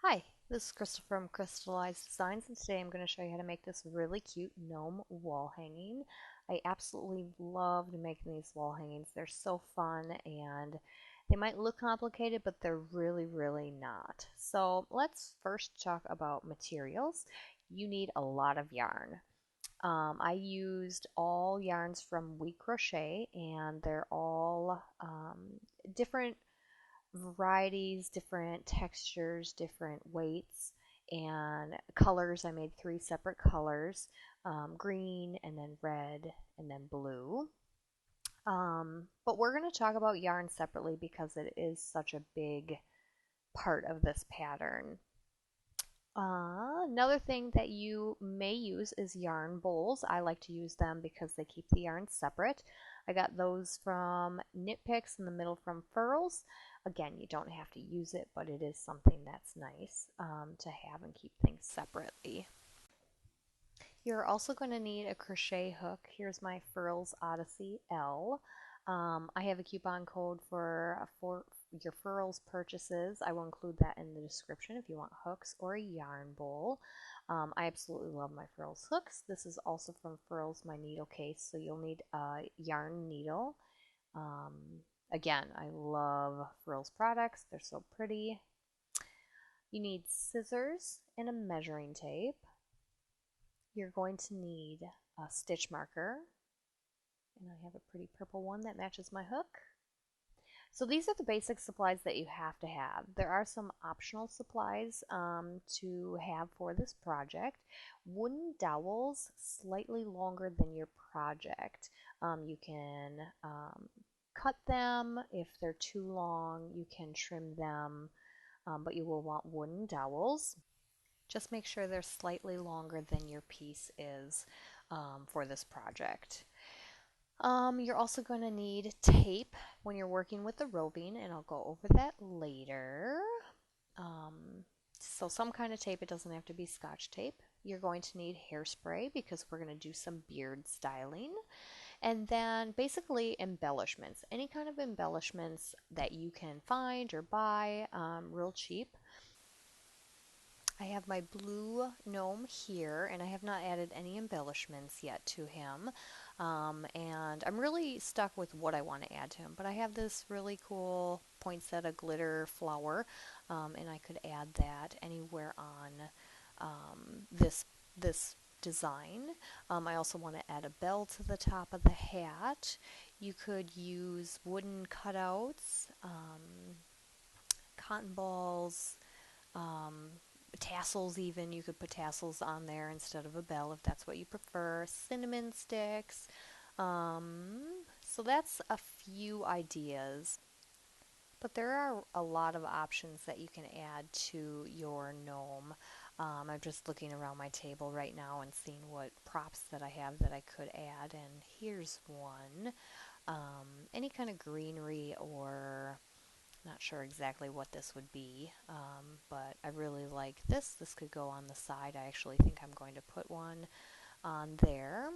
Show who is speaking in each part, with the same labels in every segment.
Speaker 1: Hi, this is Crystal from Crystallized Designs, and today I'm going to show you how to make this really cute gnome wall hanging. I absolutely loved making these wall hangings. They're so fun, and they might look complicated, but they're really not. So let's first talk about materials. You need a lot of yarn. I used all yarns from We Crochet, and they're all different varieties, different textures, different weights, and colors. I made 3 separate colors, green and then red and then blue. But we're going to talk about yarn separately because it is such a big part of this pattern. Another thing that you may use is yarn bowls. I like to use them because they keep the yarn separate. I got those from Knit Picks, in the middle from Furls. Again, you don't have to use it, but it is something that's nice to have and keep things separately. You're also going to need a crochet hook. Here's my Furls Odyssey L. I have a coupon code for your Furls purchases. I will include that in the description if you want hooks or a yarn bowl. I absolutely love my Furls hooks. This is also from Furls, my needle case, so you'll need a yarn needle. Again, I love Furls products. They're so pretty. You need scissors and a measuring tape. You're going to need a stitch marker, and I have a pretty purple one that matches my hook. So these are the basic supplies that you have to have. There are some optional supplies to have for this project. Wooden dowels, slightly longer than your project. You can cut them. If they're too long, you can trim them, but you will want wooden dowels. Just make sure they're slightly longer than your piece is for this project. You're also going to need tape when you're working with the roving, and I'll go over that later. So some kind of tape, it doesn't have to be Scotch tape. You're going to need hairspray because we're going to do some beard styling. And then basically embellishments, any kind of embellishments that you can find or buy real cheap. I have my blue gnome here, and I have not added any embellishments yet to him. And I'm really stuck with what I want to add to him, but I have this really cool poinsettia glitter flower, and I could add that anywhere on this design. I also want to add a bell to the top of the hat. You could use wooden cutouts, cotton balls, tassels even. You could put tassels on there instead of a bell if that's what you prefer. Cinnamon sticks. So that's a few ideas. But there are a lot of options that you can add to your gnome. I'm just looking around my table right now and seeing what props that I have that I could add. And here's one. Any kind of greenery, or not sure exactly what this would be, but I really like this. This could go on the side. I actually think I'm going to put one on there,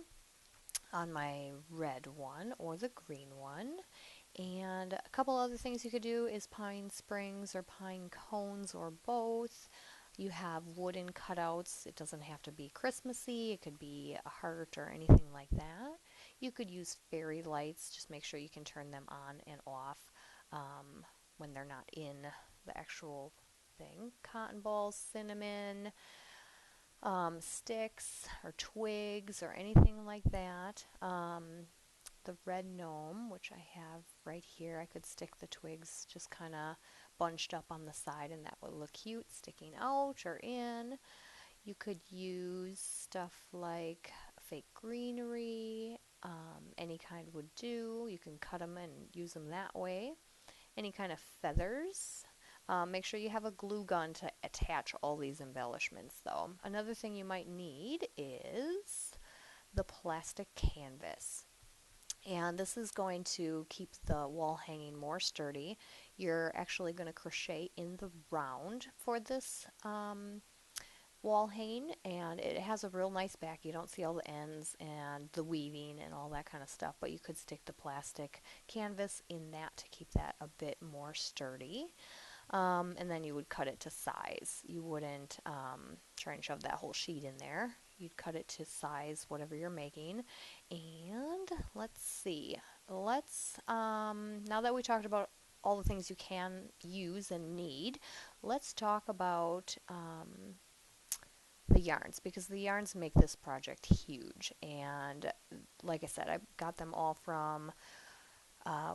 Speaker 1: on my red one or the green one. And a couple other things you could do is pine sprigs or pine cones or both. You have wooden cutouts. It doesn't have to be Christmassy. It could be a heart or anything like that. You could use fairy lights. Just make sure you can turn them on and off when they're not in the actual thing. Cotton balls, cinnamon, sticks or twigs or anything like that. The red gnome, which I have right here, I could stick the twigs just kind of bunched up on the side, and that would look cute sticking out or in. You could use stuff like fake greenery, any kind would do. You can cut them and use them that way. Any kind of feathers. Make sure you have a glue gun to attach all these embellishments though. Another thing you might need is the plastic canvas. And this is going to keep the wall hanging more sturdy. You're actually going to crochet in the round for this wall hanging, and it has a real nice back. You don't see all the ends and the weaving and all that kind of stuff, but you could stick the plastic canvas in that to keep that a bit more sturdy. And then you would cut it to size. You wouldn't try and shove that whole sheet in there. You'd cut it to size, whatever you're making. And let's see. Now that we talked about all the things you can use and need, let's talk about the yarns, because the yarns make this project huge. And like I said, I got them all from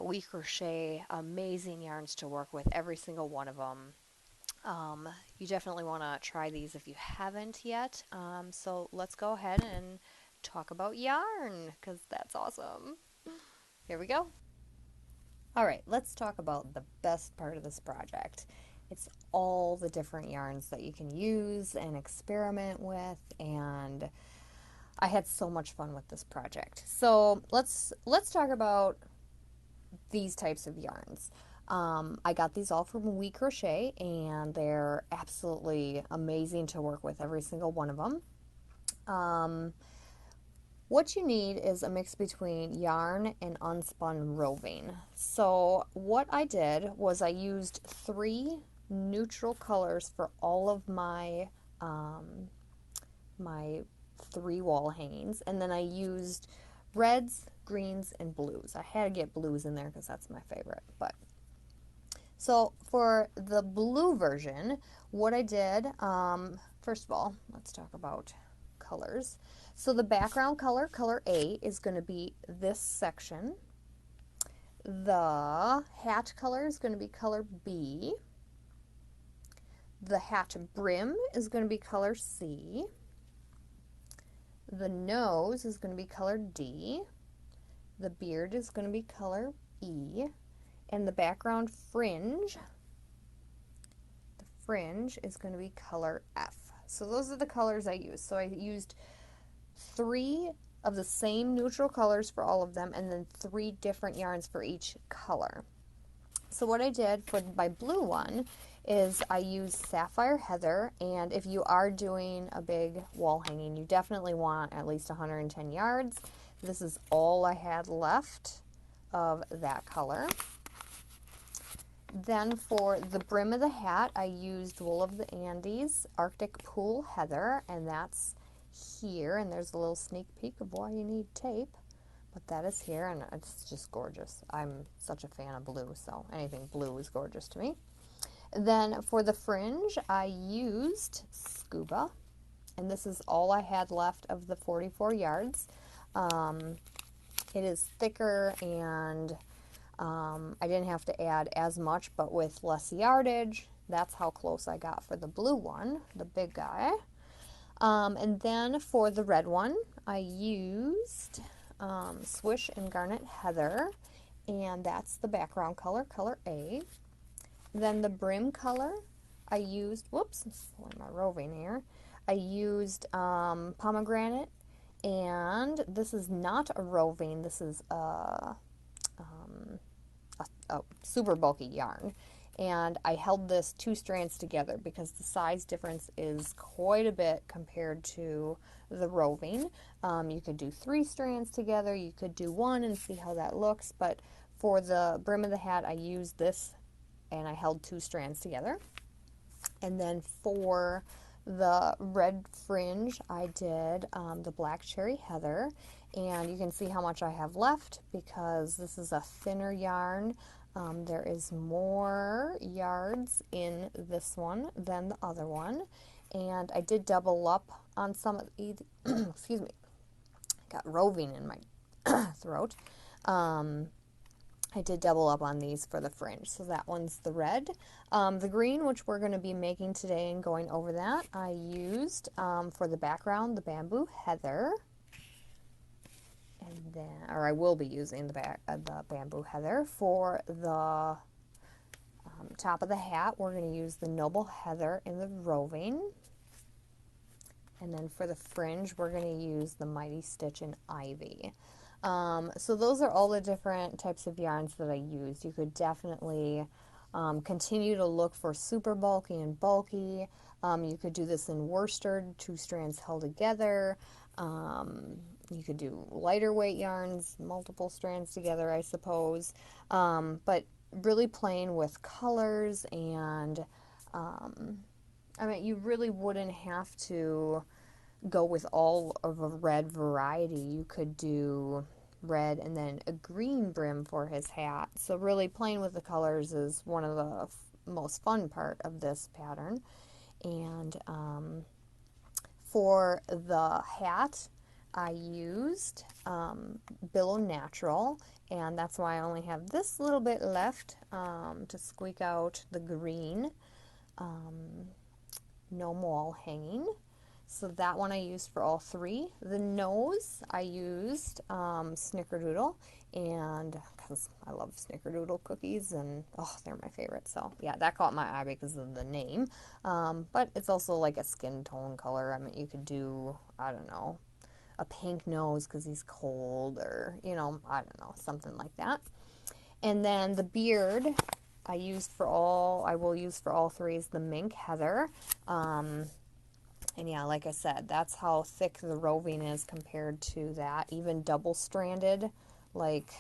Speaker 1: We Crochet. Amazing yarns to work with, every single one of them. You definitely want to try these if you haven't yet. So let's go ahead and talk about yarn, because that's awesome. Here we go. All right, let's talk about the best part of this project. It's all the different yarns that you can use and experiment with, and I had so much fun with this project. So let's talk about these types of yarns. I got these all from We Crochet, and they're absolutely amazing to work with, every single one of them. What you need is a mix between yarn and unspun roving. So what I did was I used 3 neutral colors for all of my my 3 wall hangings, and then I used reds, greens, and blues. I had to get blues in there because that's my favorite. But so for the blue version, what I did, first of all, let's talk about colors. So the background color, color A, is going to be this section. The hat color is going to be color B. The hat brim is going to be color C. The nose is going to be color D. The beard is going to be color E. And the background fringe, the fringe is going to be color F. So those are the colors I used. So I used 3 of the same neutral colors for all of them, and then 3 different yarns for each color. So what I did for my blue one is I used Sapphire Heather, and if you are doing a big wall hanging, you definitely want at least 110 yards. This is all I had left of that color. Then for the brim of the hat, I used Wool of the Andes, Arctic Pool Heather, and that's here. And there's a little sneak peek of why you need tape, but that is here, and it's just gorgeous. I'm such a fan of blue, so anything blue is gorgeous to me. Then for the fringe, I used Scuba, and this is all I had left of the 44 yards. It is thicker, and I didn't have to add as much, but with less yardage. That's how close I got for the blue one, the big guy. And then for the red one, I used Swish and Garnet Heather, and that's the background color, color A. Then the brim color, I used, whoops, I'm pulling my roving here. I used pomegranate, and this is not a roving, this is a super bulky yarn. And I held this 2 strands together because the size difference is quite a bit compared to the roving. You could do 3 strands together, you could do 1 and see how that looks, but for the brim of the hat, I used this and I held 2 strands together. And then for the red fringe, I did the Black Cherry Heather, and you can see how much I have left because this is a thinner yarn. There is more yards in this one than the other one, and I did double up on some of the, excuse me, got roving in my throat. I did double up on these for the fringe. So that one's the red. The green, which we're going to be making today and going over that, I used for the background, the Bamboo Heather. And then, or I will be using the Bamboo Heather. For the top of the hat, we're going to use the Noble Heather in the roving. And then for the fringe, we're going to use the Mighty Stitch and Ivy. So those are all the different types of yarns that I used. You could definitely continue to look for super bulky and bulky. You could do this in worsted, 2 strands held together. You could do lighter weight yarns, multiple strands together, I suppose. But really playing with colors, and I mean, you really wouldn't have to go with all of a red variety. You could do red and then a green brim for his hat. So really playing with the colors is one of the most fun part of this pattern. And for the hat, I used Billow Natural, and that's why I only have this little bit left to squeak out the green gnome wall hanging. So that one I used for all three. The nose I used Snickerdoodle, and because I love Snickerdoodle cookies, and oh, they're my favorite. So yeah, that caught my eye because of the name. But it's also like a skin tone color. I mean, you could do, I don't know, a pink nose because he's cold, or, you know, I don't know, something like that. And then the beard I will use for all three is the Mink Heather. And yeah, like I said, that's how thick the roving is compared to that. Even double-stranded, like,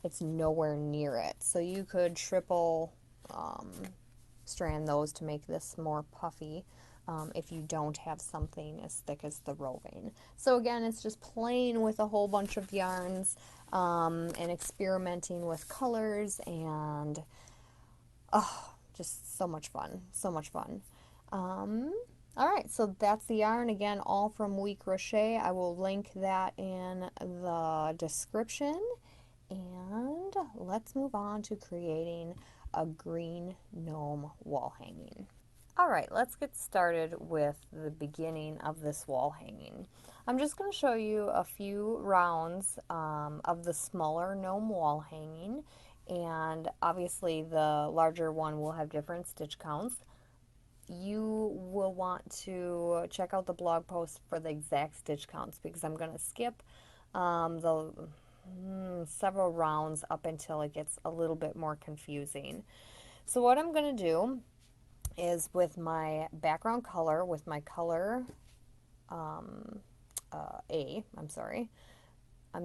Speaker 1: it's nowhere near it. So you could triple strand those to make this more puffy if you don't have something as thick as the roving. So again, it's just playing with a whole bunch of yarns and experimenting with colors, and oh, just so much fun, so much fun. All right, so that's the yarn, again, all from We Crochet. I will link that in the description. And let's move on to creating a green gnome wall hanging. All right, let's get started with the beginning of this wall hanging. I'm just going to show you a few rounds of the smaller gnome wall hanging, and obviously the larger one will have different stitch counts. You will want to check out the blog post for the exact stitch counts, because I'm going to skip the several rounds up until it gets a little bit more confusing. So what I'm going to do is, with my background color, with my color I'm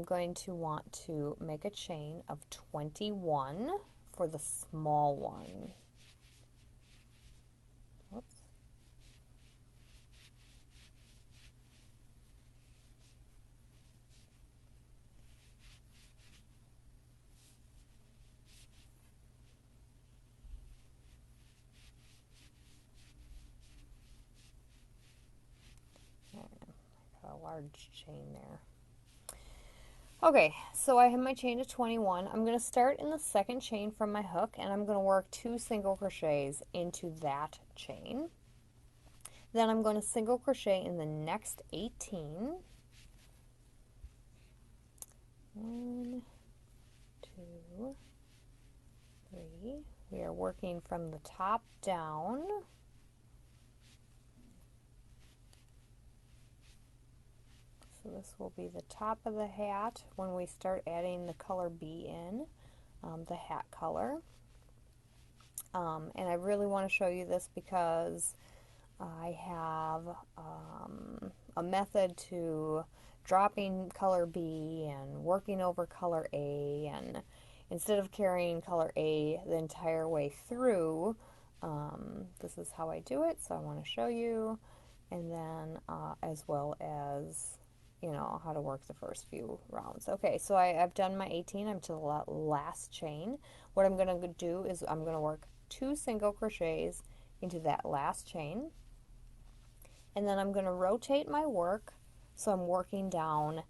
Speaker 1: going to want to make a chain of 21 for the small one. Whoops. A large chain there. Okay, so I have my chain of 21. I'm going to start in the second chain from my hook, and I'm going to work 2 single crochets into that chain. Then I'm going to single crochet in the next 18. 1, 2, 3. We are working from the top down. So this will be the top of the hat when we start adding the color B in, the hat color. And I really want to show you this because I have a method to dropping color B and working over color A, and instead of carrying color A the entire way through, this is how I do it, so I want to show you, and then as well as, you know, how to work the first few rounds. Okay, so I've done my 18. I'm to the last chain. What I'm going to do is I'm going to work 2 single crochets into that last chain, and then I'm going to rotate my work so I'm working down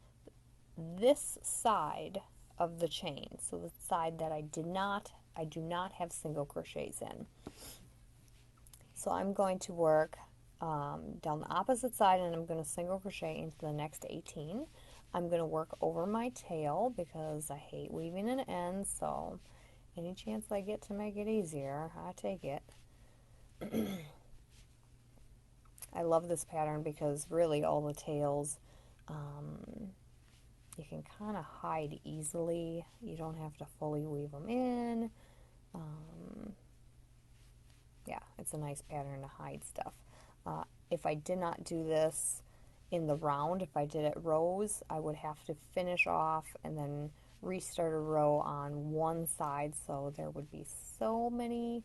Speaker 1: this side of the chain, so the side that I do not have single crochets in. So I'm going to work down the opposite side, and I'm going to single crochet into the next 18. I'm going to work over my tail because I hate weaving an end, so any chance I get to make it easier, I take it. I love this pattern because really all the tails you can kind of hide easily. You don't have to fully weave them in. Yeah, it's a nice pattern to hide stuff. If I did not do this in the round, if I did it rows, I would have to finish off and then restart a row on one side, so there would be so many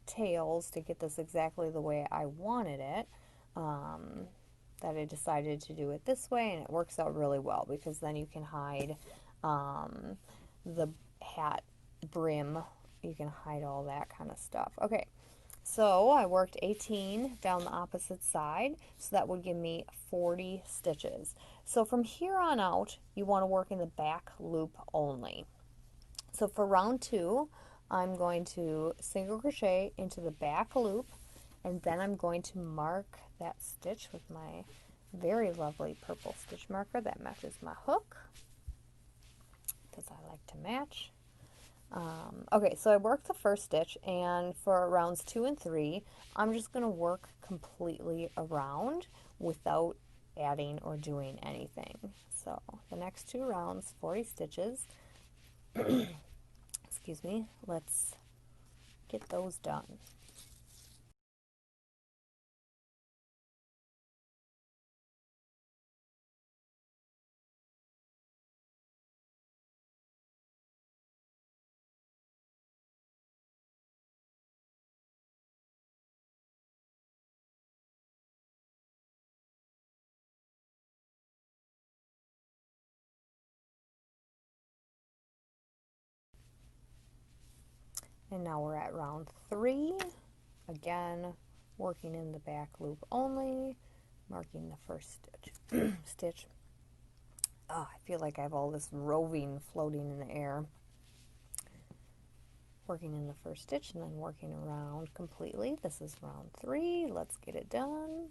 Speaker 1: tails to get this exactly the way I wanted it, that I decided to do it this way, and it works out really well because then you can hide the hat brim, you can hide all that kind of stuff. Okay, so I worked 18 down the opposite side, so that would give me 40 stitches. So from here on out, you want to work in the back loop only. So for round 2, I'm going to single crochet into the back loop, and then I'm going to mark that stitch with my very lovely purple stitch marker that matches my hook, because I like to match. Okay, so I worked the first stitch, and for rounds 2 and 3, I'm just going to work completely around without adding or doing anything. So the next 2 rounds, 40 stitches. Excuse me, let's get those done. And now we're at round 3. Again, working in the back loop only, marking the first stitch. Oh, I feel like I have all this roving floating in the air. Working in the first stitch and then working around completely. This is round 3. Let's get it done.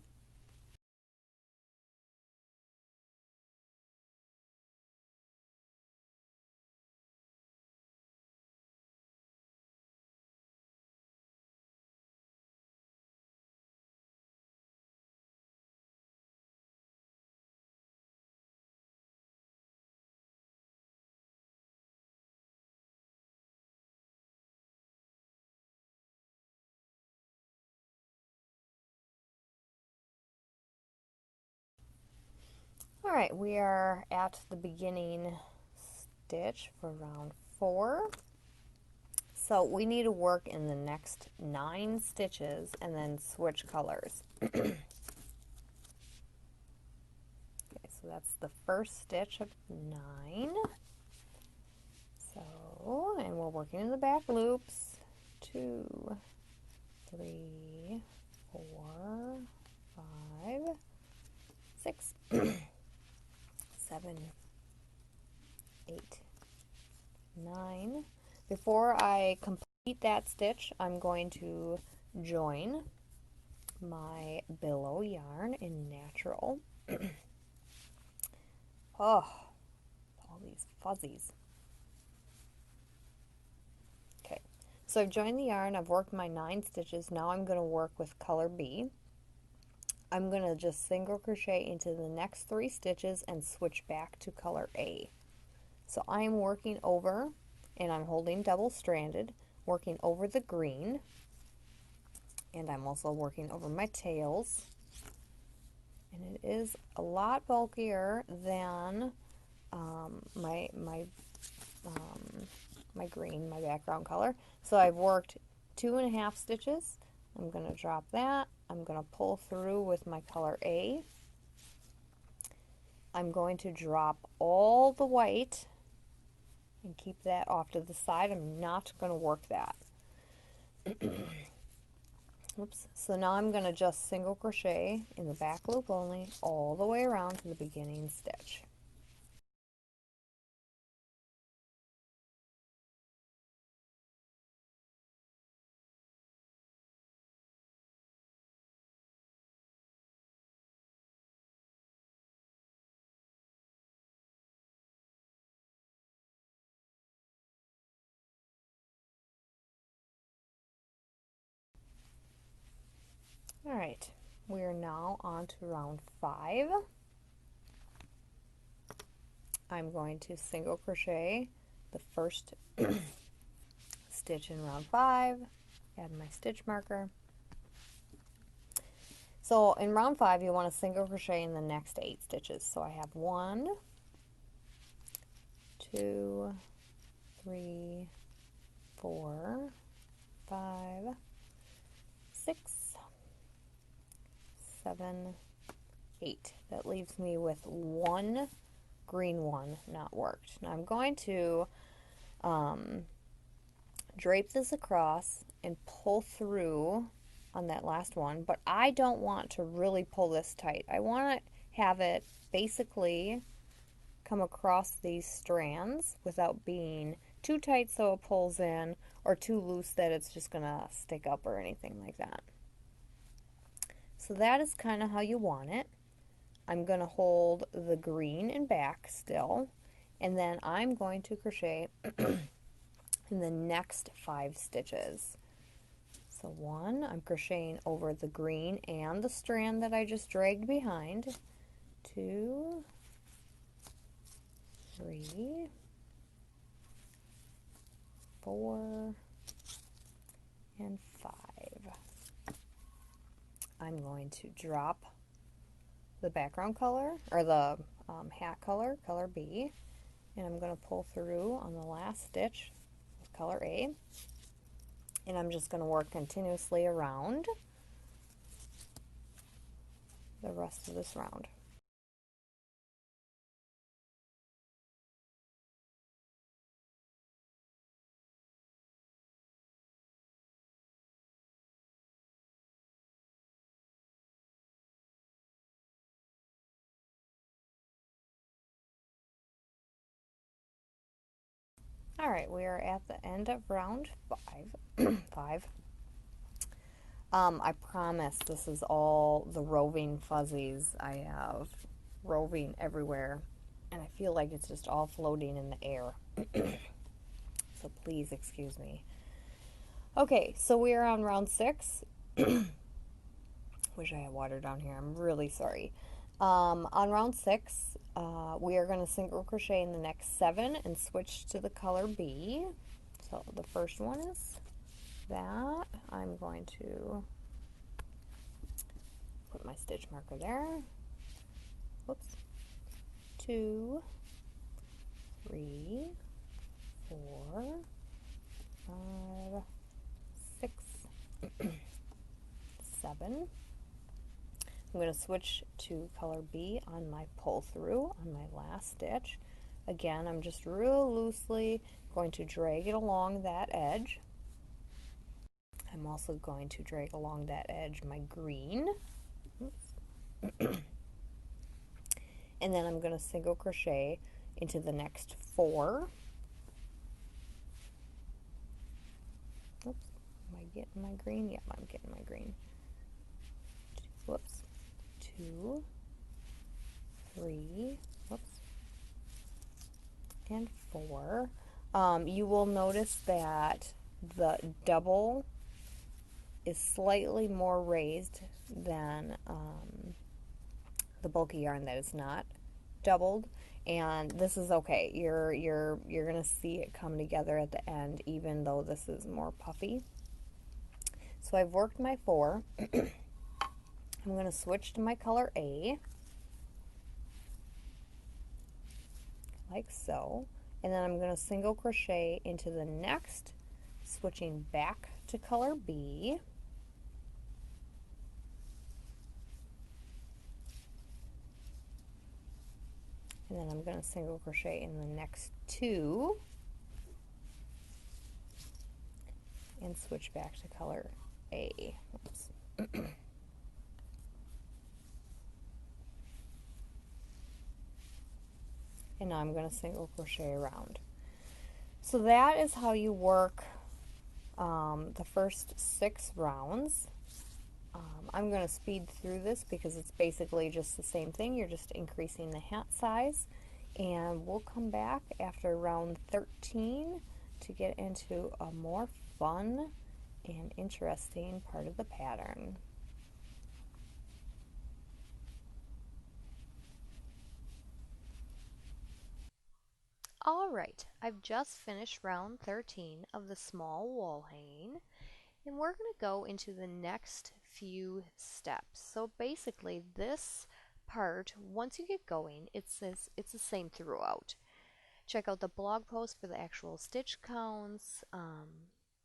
Speaker 1: Alright, we are at the beginning stitch for round 4. So we need to work in the next 9 stitches and then switch colors. Okay, so that's the first stitch of 9. So, and we're working in the back loops. 2, 3, 4, 5, 6, 7, 8, 9. Before I complete that stitch, I'm going to join my billow yarn in natural. Oh, all these fuzzies. Okay, so I've joined the yarn, I've worked my 9 stitches. Now I'm going to work with color B. I'm going to just single crochet into the next 3 stitches and switch back to color A. So I'm working over, and I'm holding double stranded, working over the green, and I'm also working over my tails. And it is a lot bulkier than my green, my background color. So I've worked 2.5 stitches. I'm going to drop that. I'm going to pull through with my color A. I'm going to drop all the white and keep that off to the side. I'm not going to work that. Oops. So now I'm going to just single crochet in the back loop only all the way around to the beginning stitch. Alright, we are now on to round 5. I'm going to single crochet the first stitch in round 5, add my stitch marker. So in round 5 you want to single crochet in the next 8 stitches. So I have 1, 2, 3, 4, 5, 6, 7, 8. That leaves me with one green one not worked. Now I'm going to drape this across and pull through on that last one, but I don't want to really pull this tight. I want to have it basically come across these strands without being too tight so it pulls in, or too loose that it's just gonna stick up or anything like that. So that is kind of how you want it. I'm going to hold the green in back still, and then I'm going to crochet in the next 5 stitches. So 1, I'm crocheting over the green and the strand that I just dragged behind. 2, 3, 4, and 5. I'm going to drop the background color, or the hat color, color B, and I'm going to pull through on the last stitch with color A, and I'm just going to work continuously around the rest of this round. Alright, we are at the end of round 5. I promise this is all the roving fuzzies I have roving everywhere, and I feel like it's just all floating in the air. So please excuse me. Okay, so we are on round 6. Wish I had water down here. I'm really sorry. On round 6, we are going to single crochet in the next 7 and switch to the color B. So the first one is that. I'm going to put my stitch marker there. Whoops. 2, 3, 4, 5, 6, 7. I'm going to switch to color B on my pull through on my last stitch. Again, I'm just real loosely going to drag it along that edge. I'm also going to drag along that edge my green. And then I'm going to single crochet into the next 4. Oops, am I getting my green? Yep, I'm getting my green. Whoops. 2, 3, whoops, and 4. You will notice that the double is slightly more raised than the bulky yarn that is not doubled, and this is okay. You're gonna see it come together at the end, even though this is more puffy. So I've worked my 4. I'm going to switch to my color A, like so, and then I'm going to single crochet into the next, switching back to color B, and then I'm going to single crochet in the next 2, and switch back to color A. Oops. And now I'm going to single crochet around. So that is how you work the first 6 rounds. I'm going to speed through this because it's basically just the same thing. You're just increasing the hat size. And we'll come back after round 13 to get into a more fun and interesting part of the pattern. Alright, I've just finished round 13 of the small wall hanging, and we're going to go into the next few steps. So basically this part, once you get going, it's the same throughout. Check out the blog post for the actual stitch counts.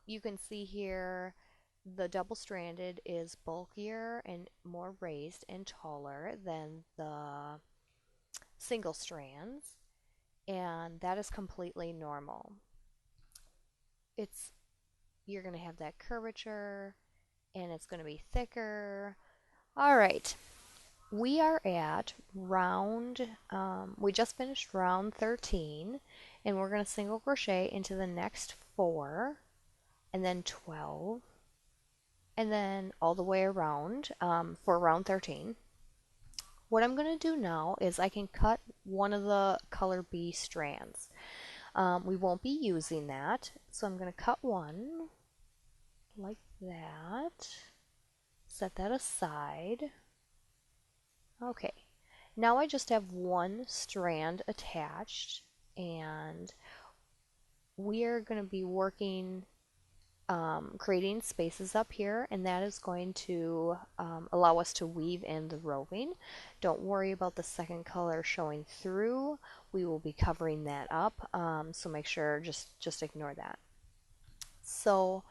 Speaker 1: You can see here the double-stranded is bulkier and more raised and taller than the single strands, and that is completely normal. You're going to have that curvature, and it's going to be thicker. All right, we are at we just finished round 13, and we're going to single crochet into the next 4, and then 12, and then all the way around for round 13. What I'm going to do now is I can cut one of the color B strands. We won't be using that, so I'm going to cut one like that. Set that aside. Okay, now I just have one strand attached, and we are going to be working creating spaces up here, and that is going to allow us to weave in the roving. Don't worry about the second color showing through. We will be covering that up, so make sure, just ignore that. So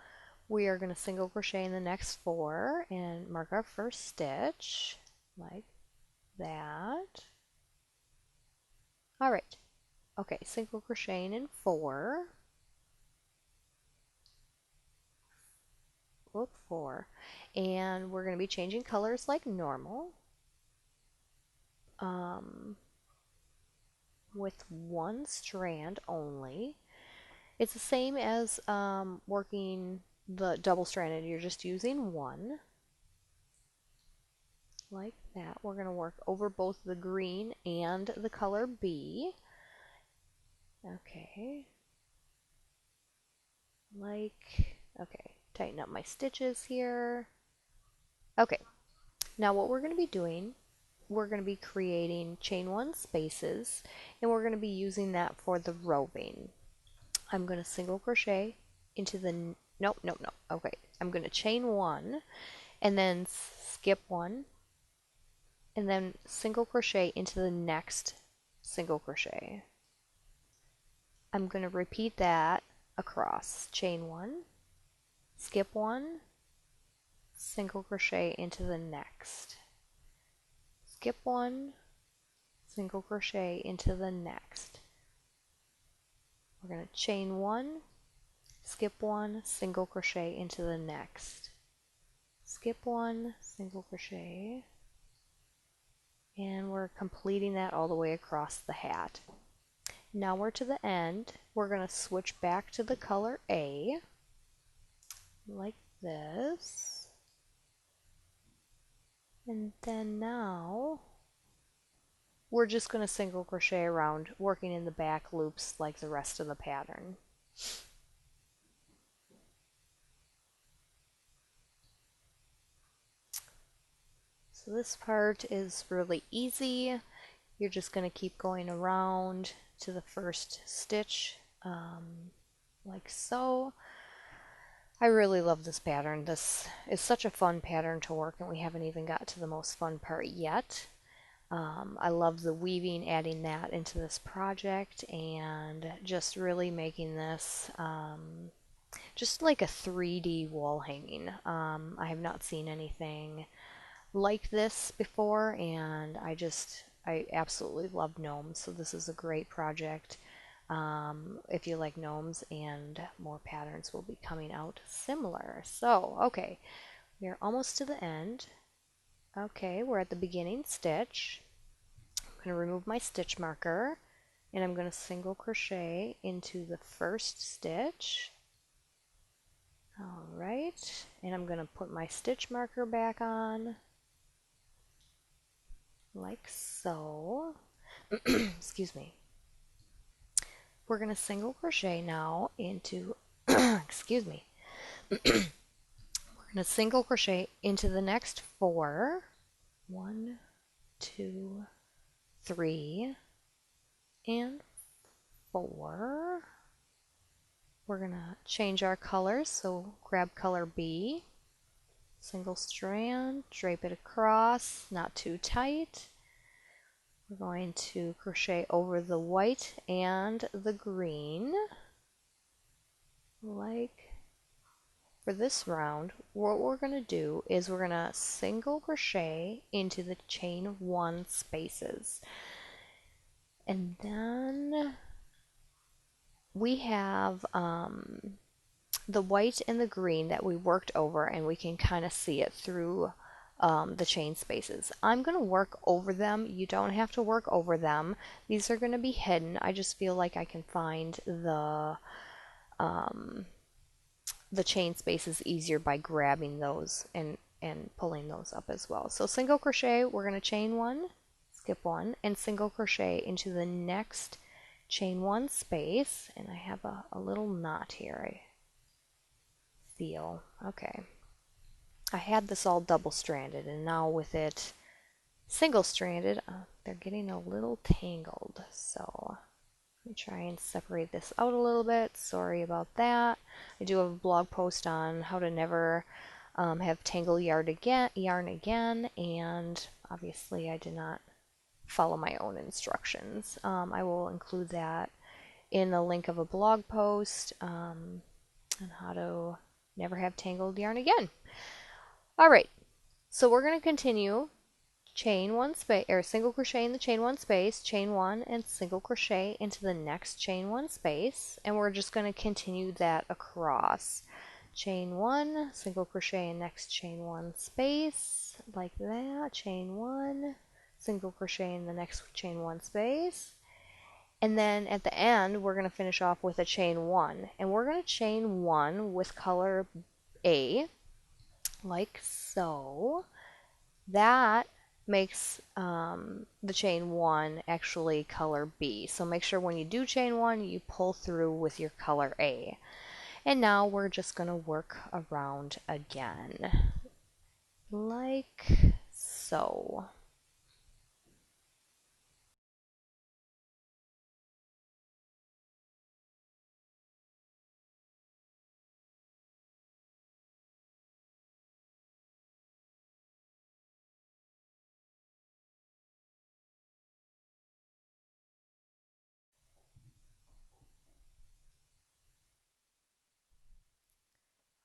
Speaker 1: we are going to single crochet in the next 4 and mark our first stitch like that. All right, okay, single crocheting in 4. Look 4, and we're going to be changing colors like normal with one strand only. It's the same as working the double-stranded. You're just using one like that. We're going to work over both the green and the color B. Okay, okay, tighten up my stitches here. Okay, now what we're going to be doing, we're going to be creating chain 1 spaces, and we're going to be using that for the roving. I'm going to single crochet into the, nope, okay, I'm going to chain 1 and then skip 1 and then single crochet into the next single crochet. I'm going to repeat that across, chain 1, skip 1, single crochet into the next, skip 1, single crochet into the next. We're going to chain 1, skip 1, single crochet into the next, skip 1, single crochet, and we're completing that all the way across the hat. Now we're to the end. We're going to switch back to the color A like this, and then now we're just going to single crochet around, working in the back loops like the rest of the pattern. So this part is really easy. You're just going to keep going around to the first stitch like so. I really love this pattern. This is such a fun pattern to work, and we haven't even got to the most fun part yet. I love the weaving, adding that into this project, and just really making this just like a 3D wall hanging. I have not seen anything like this before, and I absolutely love gnomes, so this is a great project. If you like gnomes, and more patterns will be coming out similar. So, okay, we are almost to the end. Okay, we're at the beginning stitch. I'm going to remove my stitch marker, and I'm going to single crochet into the first stitch. Alright, and I'm going to put my stitch marker back on, like so. Excuse me. We're going to single crochet now into, excuse me. We're going to single crochet into the next 4. 1, 2, 3, and 4. We're going to change our colors, so grab color B, single strand, drape it across, not too tight. We're going to crochet over the white and the green. Like for this round, what we're going to do is we're going to single crochet into the chain 1 spaces. And then we have the white and the green that we worked over, and we can kind of see it through the chain spaces. I'm going to work over them. You don't have to work over them. These are going to be hidden. I just feel like I can find the chain spaces easier by grabbing those and pulling those up as well. So single crochet, we're going to chain 1, skip 1, and single crochet into the next chain 1 space. And I have a little knot here, I feel. Okay. I had this all double stranded, and now with it single stranded, they're getting a little tangled. So let me try and separate this out a little bit. Sorry about that. I do have a blog post on how to never have tangle yarn again, and obviously I did not follow my own instructions. I will include that in the link of a blog post on how to never have tangled yarn again. Alright, so we're going to continue chain 1 space, or single crochet in the chain 1 space, chain 1, and single crochet into the next chain 1 space, and we're just going to continue that across. Chain 1, single crochet in next chain 1 space, like that, chain 1, single crochet in the next chain 1 space, and then at the end we're going to finish off with a chain 1, and we're going to chain 1 with color A, like so. That makes the chain 1 actually color B. So make sure when you do chain 1, you pull through with your color A. And now we're just going to work around again, like so.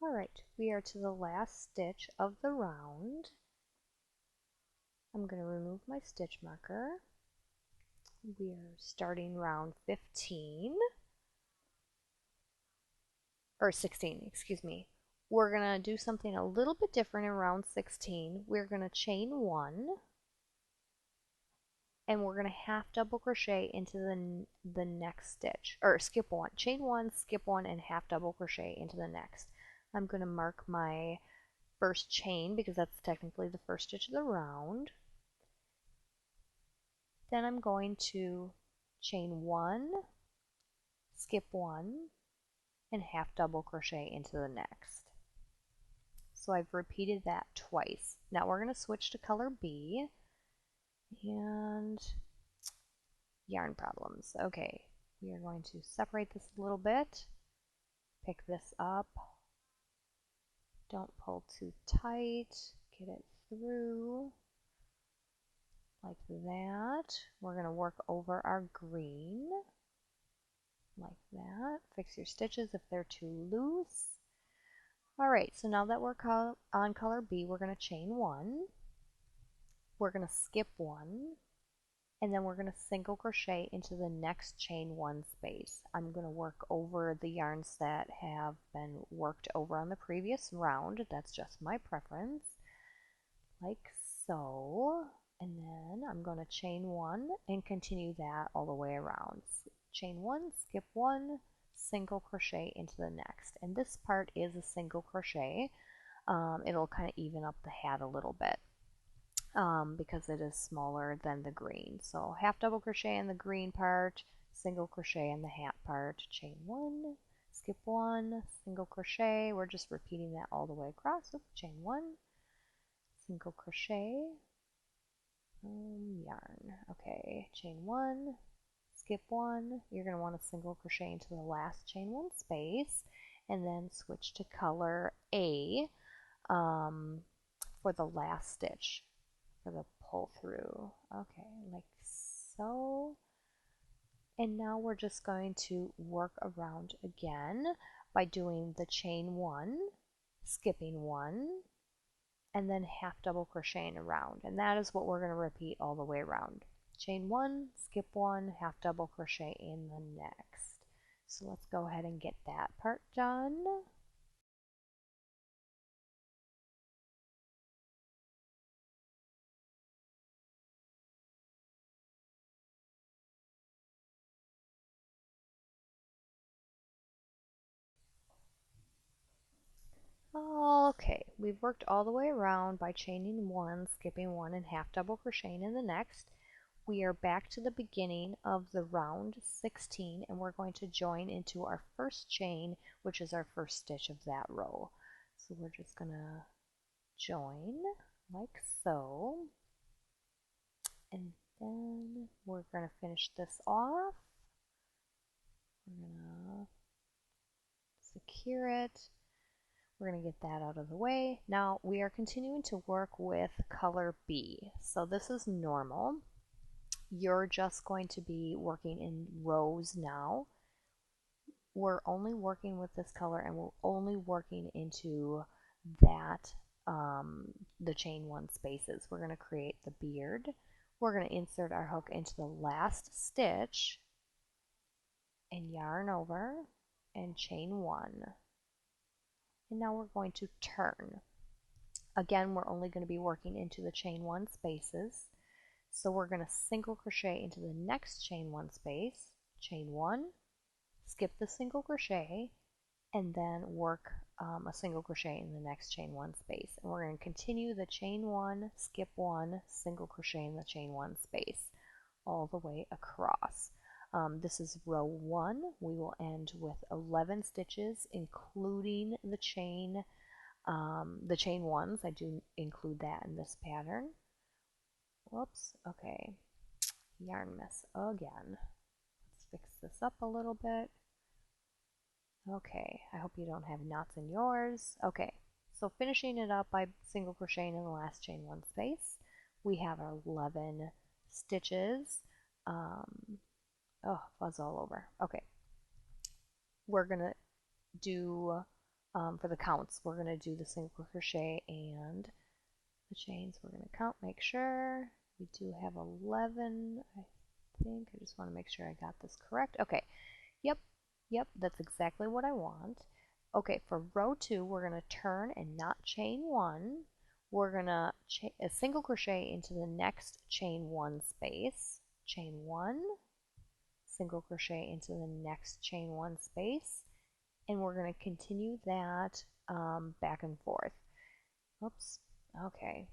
Speaker 1: Alright, we are to the last stitch of the round. I'm going to remove my stitch marker. We are starting round 15, or 16, excuse me. We're going to do something a little bit different in round 16. We're going to chain 1, and we're going to half double crochet into the next stitch, or skip 1. Chain 1, skip 1, and half double crochet into the next. I'm going to mark my first chain because that's technically the first stitch of the round. Then I'm going to chain 1, skip 1, and half double crochet into the next. So I've repeated that twice. Now we're going to switch to color B, and yarn problems. Okay, we are going to separate this a little bit, pick this up, don't pull too tight, get it through like that. We're going to work over our green like that. Fix your stitches if they're too loose. Alright, so now that we're on color B, we're going to chain 1, we're going to skip 1, and then we're going to single crochet into the next chain 1 space. I'm going to work over the yarns that have been worked over on the previous round. That's just my preference, like so. And then I'm going to chain 1 and continue that all the way around. Chain 1, skip 1, single crochet into the next. And this part is a single crochet. It'll kind of even up the hat a little bit because it is smaller than the green. So half double crochet in the green part, single crochet in the hat part, chain 1, skip 1, single crochet. We're just repeating that all the way across. So chain 1, single crochet, yarn. Okay, chain 1, skip 1. You're going to want to single crochet into the last chain 1 space, and then switch to color A for the last stitch for the pull through. Okay, like so. And now we're just going to work around again by doing the chain 1, skipping 1, and then half double crocheting around. And that is what we're going to repeat all the way around. Chain 1, skip 1, half double crochet in the next. So let's go ahead and get that part done. Okay, we've worked all the way around by chaining 1, skipping 1, and half double crocheting in the next. We are back to the beginning of the round 16, and we're going to join into our first chain, which is our first stitch of that row. So we're just going to join like so, and then we're going to finish this off. We're going to secure it. We're going to get that out of the way. Now we are continuing to work with color B. So this is normal. You're just going to be working in rows now. We're only working with this color, and we're only working into that, the chain 1 spaces. We're going to create the beard. We're going to insert our hook into the last stitch and yarn over and chain 1. And now we're going to turn. Again, we're only going to be working into the chain 1 spaces. So we're going to single crochet into the next chain 1 space, chain 1, skip the single crochet, and then work a single crochet in the next chain 1 space. And we're going to continue the chain 1, skip 1, single crochet in the chain 1 space all the way across. This is row 1. We will end with 11 stitches, including the chain 1s. I do include that in this pattern. Whoops, okay, yarn mess again. Let's fix this up a little bit. Okay, I hope you don't have knots in yours. Okay, so finishing it up by single crocheting in the last chain 1 space, we have our 11 stitches. Oh, fuzz all over. Okay, we're gonna do, for the counts, we're gonna do the single crochet and the chains. We're gonna count, make sure. We do have 11, I think. I just want to make sure I got this correct. Okay, yep, that's exactly what I want. Okay, for row 2, we're going to turn and not chain 1. We're going to a single crochet into the next chain 1 space, chain 1, single crochet into the next chain 1 space, and we're going to continue that back and forth. Oops, okay.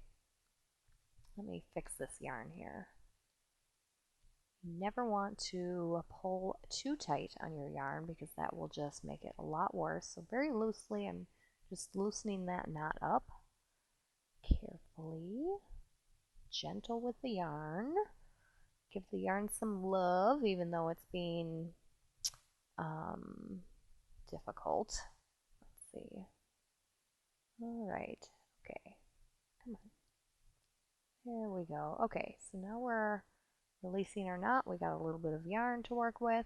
Speaker 1: Let me fix this yarn here. You never want to pull too tight on your yarn because that will just make it a lot worse. So very loosely, I'm just loosening that knot up. Carefully, gentle with the yarn. Give the yarn some love, even though it's being difficult. Let's see. Alright, okay. Come on. There we go. Okay, so now we're releasing our knot. We got a little bit of yarn to work with.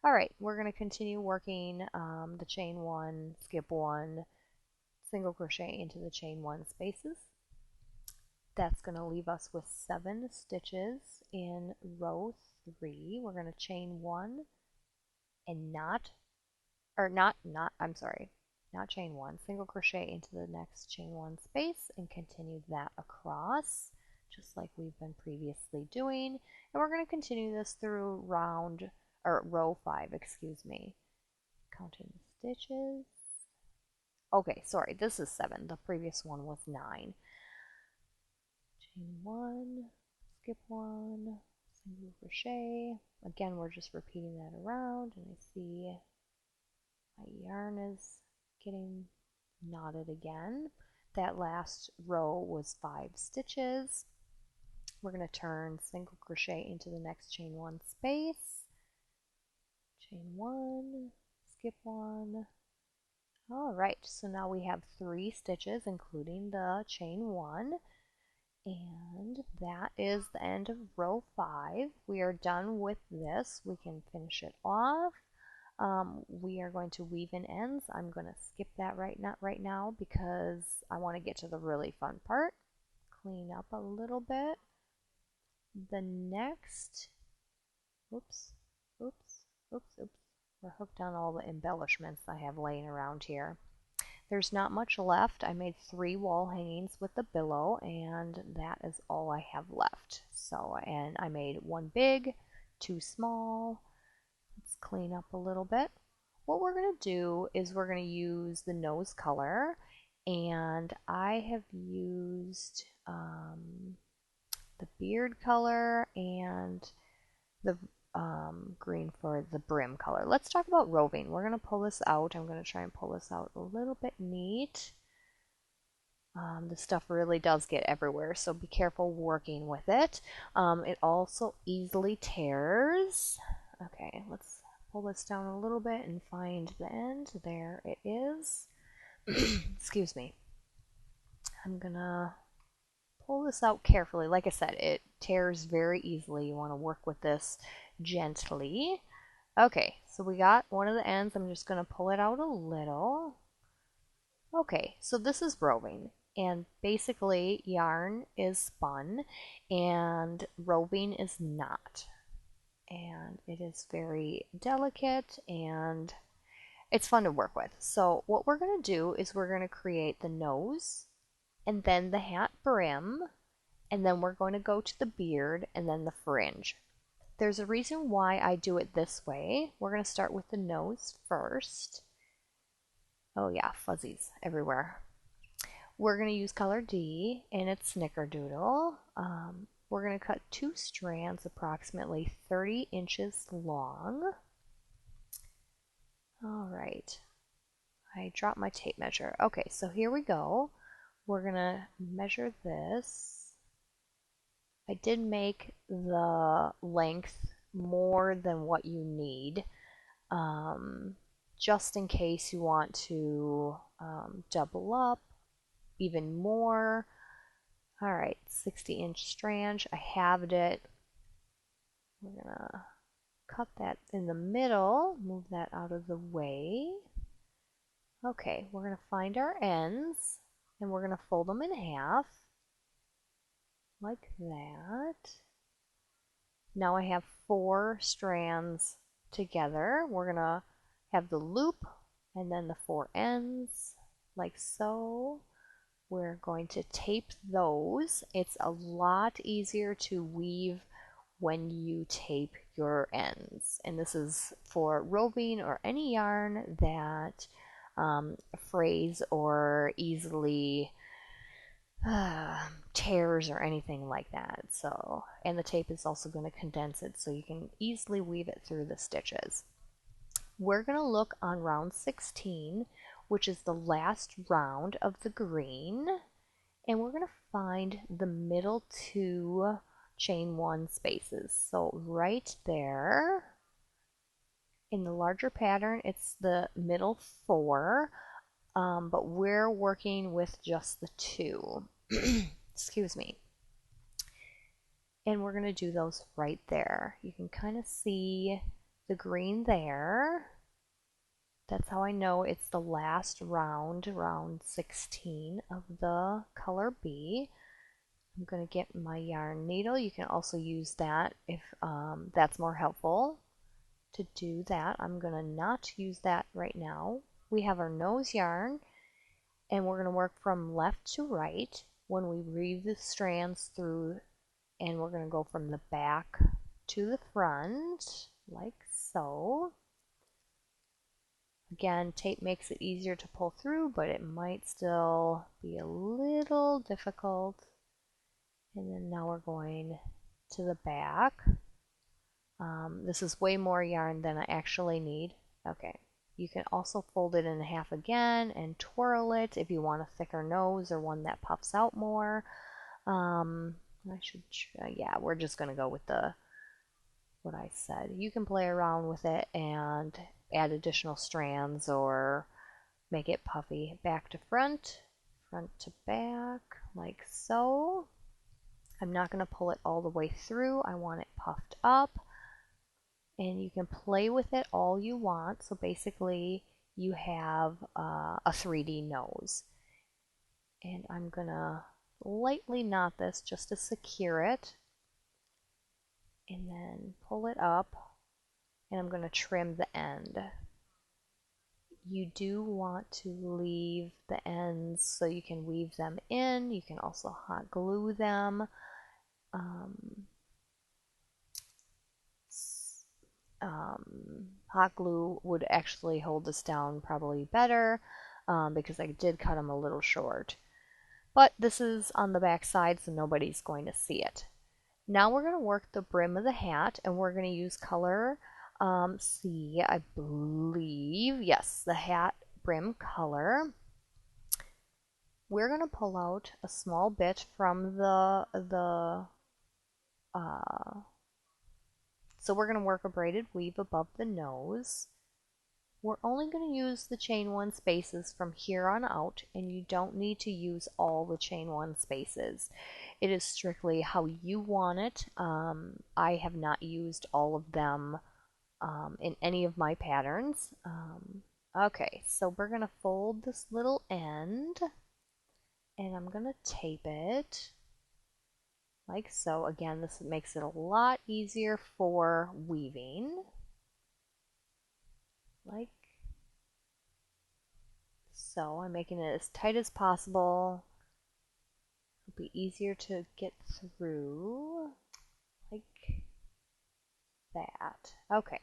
Speaker 1: Alright, we're going to continue working the chain 1, skip 1, single crochet into the chain 1 spaces. That's going to leave us with 7 stitches in row 3. We're going to chain 1 and not chain 1, single crochet into the next chain 1 space and continue that across, just like we've been previously doing. And we're going to continue this through row 5, excuse me. Counting the stitches. Okay, sorry, this is 7. The previous one was 9. Chain 1, skip 1, single crochet. Again, we're just repeating that around, and I see my yarn is getting knotted again. That last row was 5 stitches. We're going to turn single crochet into the next chain 1 space, chain 1, skip 1. Alright, so now we have 3 stitches including the chain 1, And that is the end of row 5. We are done with this. We can finish it off. We are going to weave in ends. I'm going to skip that right now because I want to get to the really fun part. Clean up a little bit. The next, oops, oops, oops, oops. We're hooked on all the embellishments I have laying around here. There's not much left. I made 3 wall hangings with the billow, and that is all I have left. So, and I made 1 big, 2 small. Let's clean up a little bit. What we're going to do is we're going to use the nose color, and I have used the beard color and the green for the brim color. Let's talk about roving. We're going to pull this out. I'm going to try and pull this out a little bit neat. The stuff really does get everywhere, so be careful working with it. It also easily tears. Okay, let's pull this down a little bit and find the end. There it is. Excuse me. I'm gonna pull this out carefully. Like I said, it tears very easily. You want to work with this gently. Okay, so we got one of the ends. I'm just going to pull it out a little. Okay, so this is roving, and basically yarn is spun and roving is not. And it is very delicate and it's fun to work with. So what we're going to do is we're going to create the nose and then the hat brim, and then we're going to go to the beard and then the fringe. There's a reason why I do it this way. We're going to start with the nose first. Oh yeah, fuzzies everywhere. We're going to use color D, and it's Snickerdoodle. We're going to cut 2 strands approximately 30 inches long. All right. I dropped my tape measure. Okay, so here we go. We're going to measure this. I did make the length more than what you need, just in case you want to double up even more. All right, 60-inch strand. I halved it. We're going to cut that in the middle, move that out of the way. Okay, we're going to find our ends, and we're going to fold them in half. Like that. Now I have 4 strands together. We're going to have the loop and then the 4 ends like so. We're going to tape those. It's a lot easier to weave when you tape your ends. And this is for roving or any yarn that frays or easily tears or anything like that. So, and the tape is also going to condense it so you can easily weave it through the stitches. We're going to look on round 16, which is the last round of the green, and we're going to find the middle 2 chain 1 spaces. So right there in the larger pattern, it's the middle 4, but we're working with just the 2. Excuse me. And we're going to do those right there. You can kind of see the green there. That's how I know it's the last round, round 16 of the color B. I'm going to get my yarn needle. You can also use that if that's more helpful to do that. I'm going to not use that right now. We have our nose yarn, and we're going to work from left to right when we weave the strands through, and we're going to go from the back to the front like so. Again, tape makes it easier to pull through, but it might still be a little difficult. And then now we're going to the back. This is way more yarn than I actually need. Okay. You can also fold it in half again and twirl it if you want a thicker nose or one that puffs out more. Yeah, we're just going to go with what I said. You can play around with it and add additional strands or make it puffy. Back to front, front to back, like so. I'm not going to pull it all the way through. I want it puffed up. And you can play with it all you want. So basically you have a 3D nose. And I'm going to lightly knot this just to secure it. And then pull it up. And I'm going to trim the end. You do want to leave the ends so you can weave them in. You can also hot glue them. Hot glue would actually hold this down probably better because I did cut them a little short. But this is on the back side, so nobody's going to see it. Now we're going to work the brim of the hat, and we're going to use color C, I believe. Yes, the hat brim color. We're going to pull out a small bit from so we're going to work a braided weave above the nose. We're only going to use the chain one spaces from here on out, and you don't need to use all the chain one spaces. It is strictly how you want it. I have not used all of them in any of my patterns. Okay, so we're going to fold this little end, and I'm going to tape it like so. Again, this makes it a lot easier for weaving. Like so. I'm making it as tight as possible. It'll be easier to get through. Like that. Okay.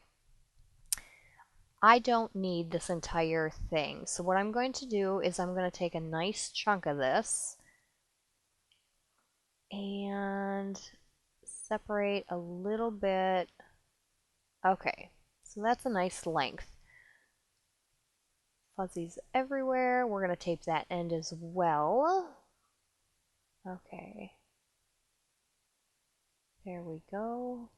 Speaker 1: I don't need this entire thing. So what I'm going to do is I'm going to take a nice chunk of this and separate a little bit. Okay, so that's a nice length. Fuzzies everywhere. We're going to tape that end as well. Okay. There we go.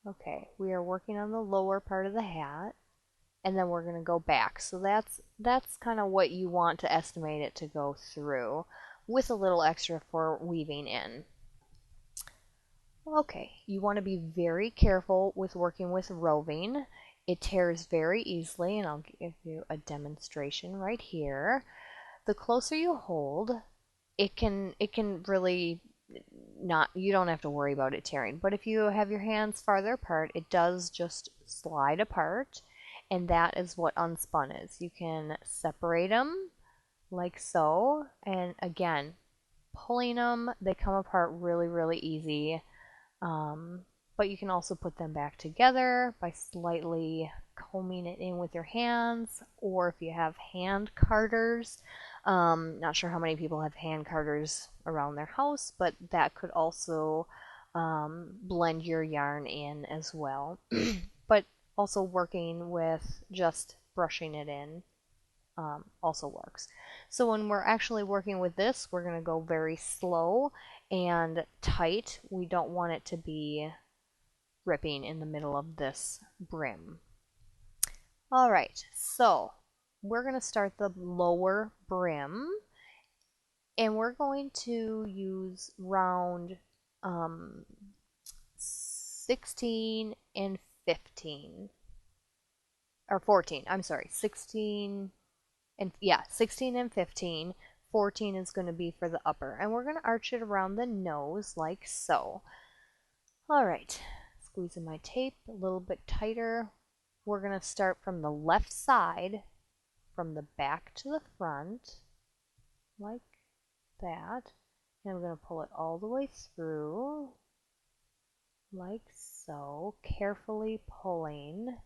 Speaker 1: Okay, we are working on the lower part of the hat, and then we're going to go back. So that's kind of what you want to estimate it to go through, with a little extra for weaving in. Okay, you want to be very careful with working with roving. It tears very easily, and I'll give you a demonstration right here. The closer you hold, it can really not, you don't have to worry about it tearing. But if you have your hands farther apart, it does just slide apart, and that is what unspun is. You can separate them like so, and again, pulling them, they come apart really easy. But you can also put them back together by slightly combing it in with your hands, or if you have hand carders. Not sure how many people have hand carders around their house, but that could also blend your yarn in as well. But also working with just brushing it in also works. So when we're actually working with this, we're going to go very slow and tight. We don't want it to be ripping in the middle of this brim. All right, so we're going to start the lower brim, and we're going to use round 16 and 15, or 14, I'm sorry, 16 and 15. 14 is going to be for the upper, and we're going to arch it around the nose like so. All right, squeezing my tape a little bit tighter. We're going to start from the left side, from the back to the front, like that. And I'm going to pull it all the way through, like so, carefully pulling.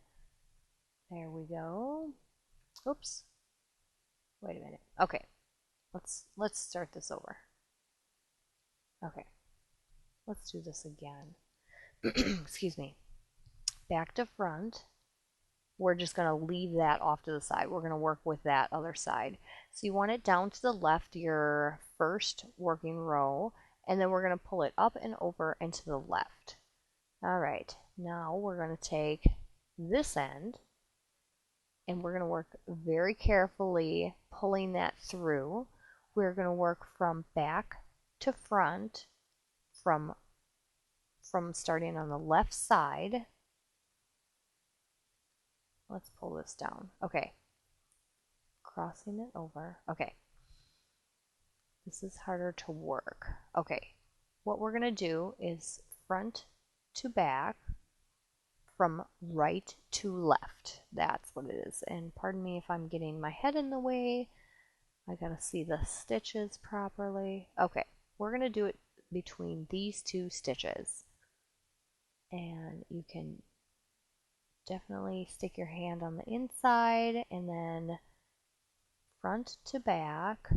Speaker 1: There we go. Oops. Wait a minute. Okay. Let's start this over. Okay. Let's do this again. Excuse me. Back to front. We're just going to leave that off to the side. We're going to work with that other side. So you want it down to the left, your first working row, and then we're going to pull it up and over and to the left. All right, now we're going to take this end, and we're going to work very carefully pulling that through. We're going to work from back to front from starting on the left side. Let's pull this down. Okay. Crossing it over. Okay. This is harder to work. Okay. What we're going to do is front to back from right to left. That's what it is. And pardon me if I'm getting my head in the way. I got to see the stitches properly. Okay. We're going to do it between these two stitches. And you can definitely stick your hand on the inside and then front to back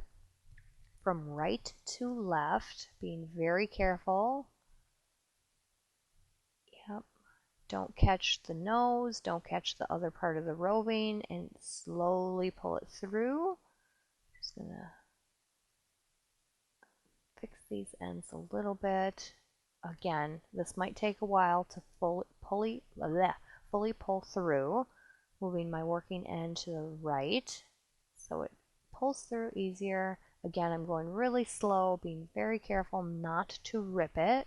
Speaker 1: from right to left, being very careful. Yep. Don't catch the nose, don't catch the other part of the roving, and slowly pull it through. Just gonna fix these ends a little bit. Again, this might take a while to fully pull through, moving my working end to the right so it pulls through easier. Again, I'm going really slow, being very careful not to rip it.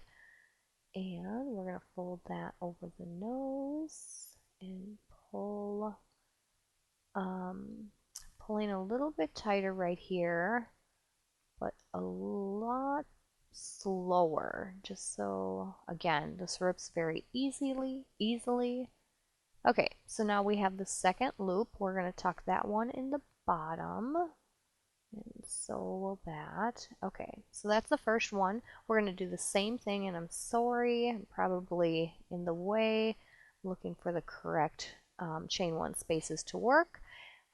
Speaker 1: And we're going to fold that over the nose and pull, pulling a little bit tighter right here, but a lot slower, just so, again, this rips very easily. Okay, so now we have the second loop. We're going to tuck that one in the bottom. And so will that. Okay, so that's the first one. We're going to do the same thing, and I'm sorry, I'm probably in the way, looking for the correct chain one spaces to work.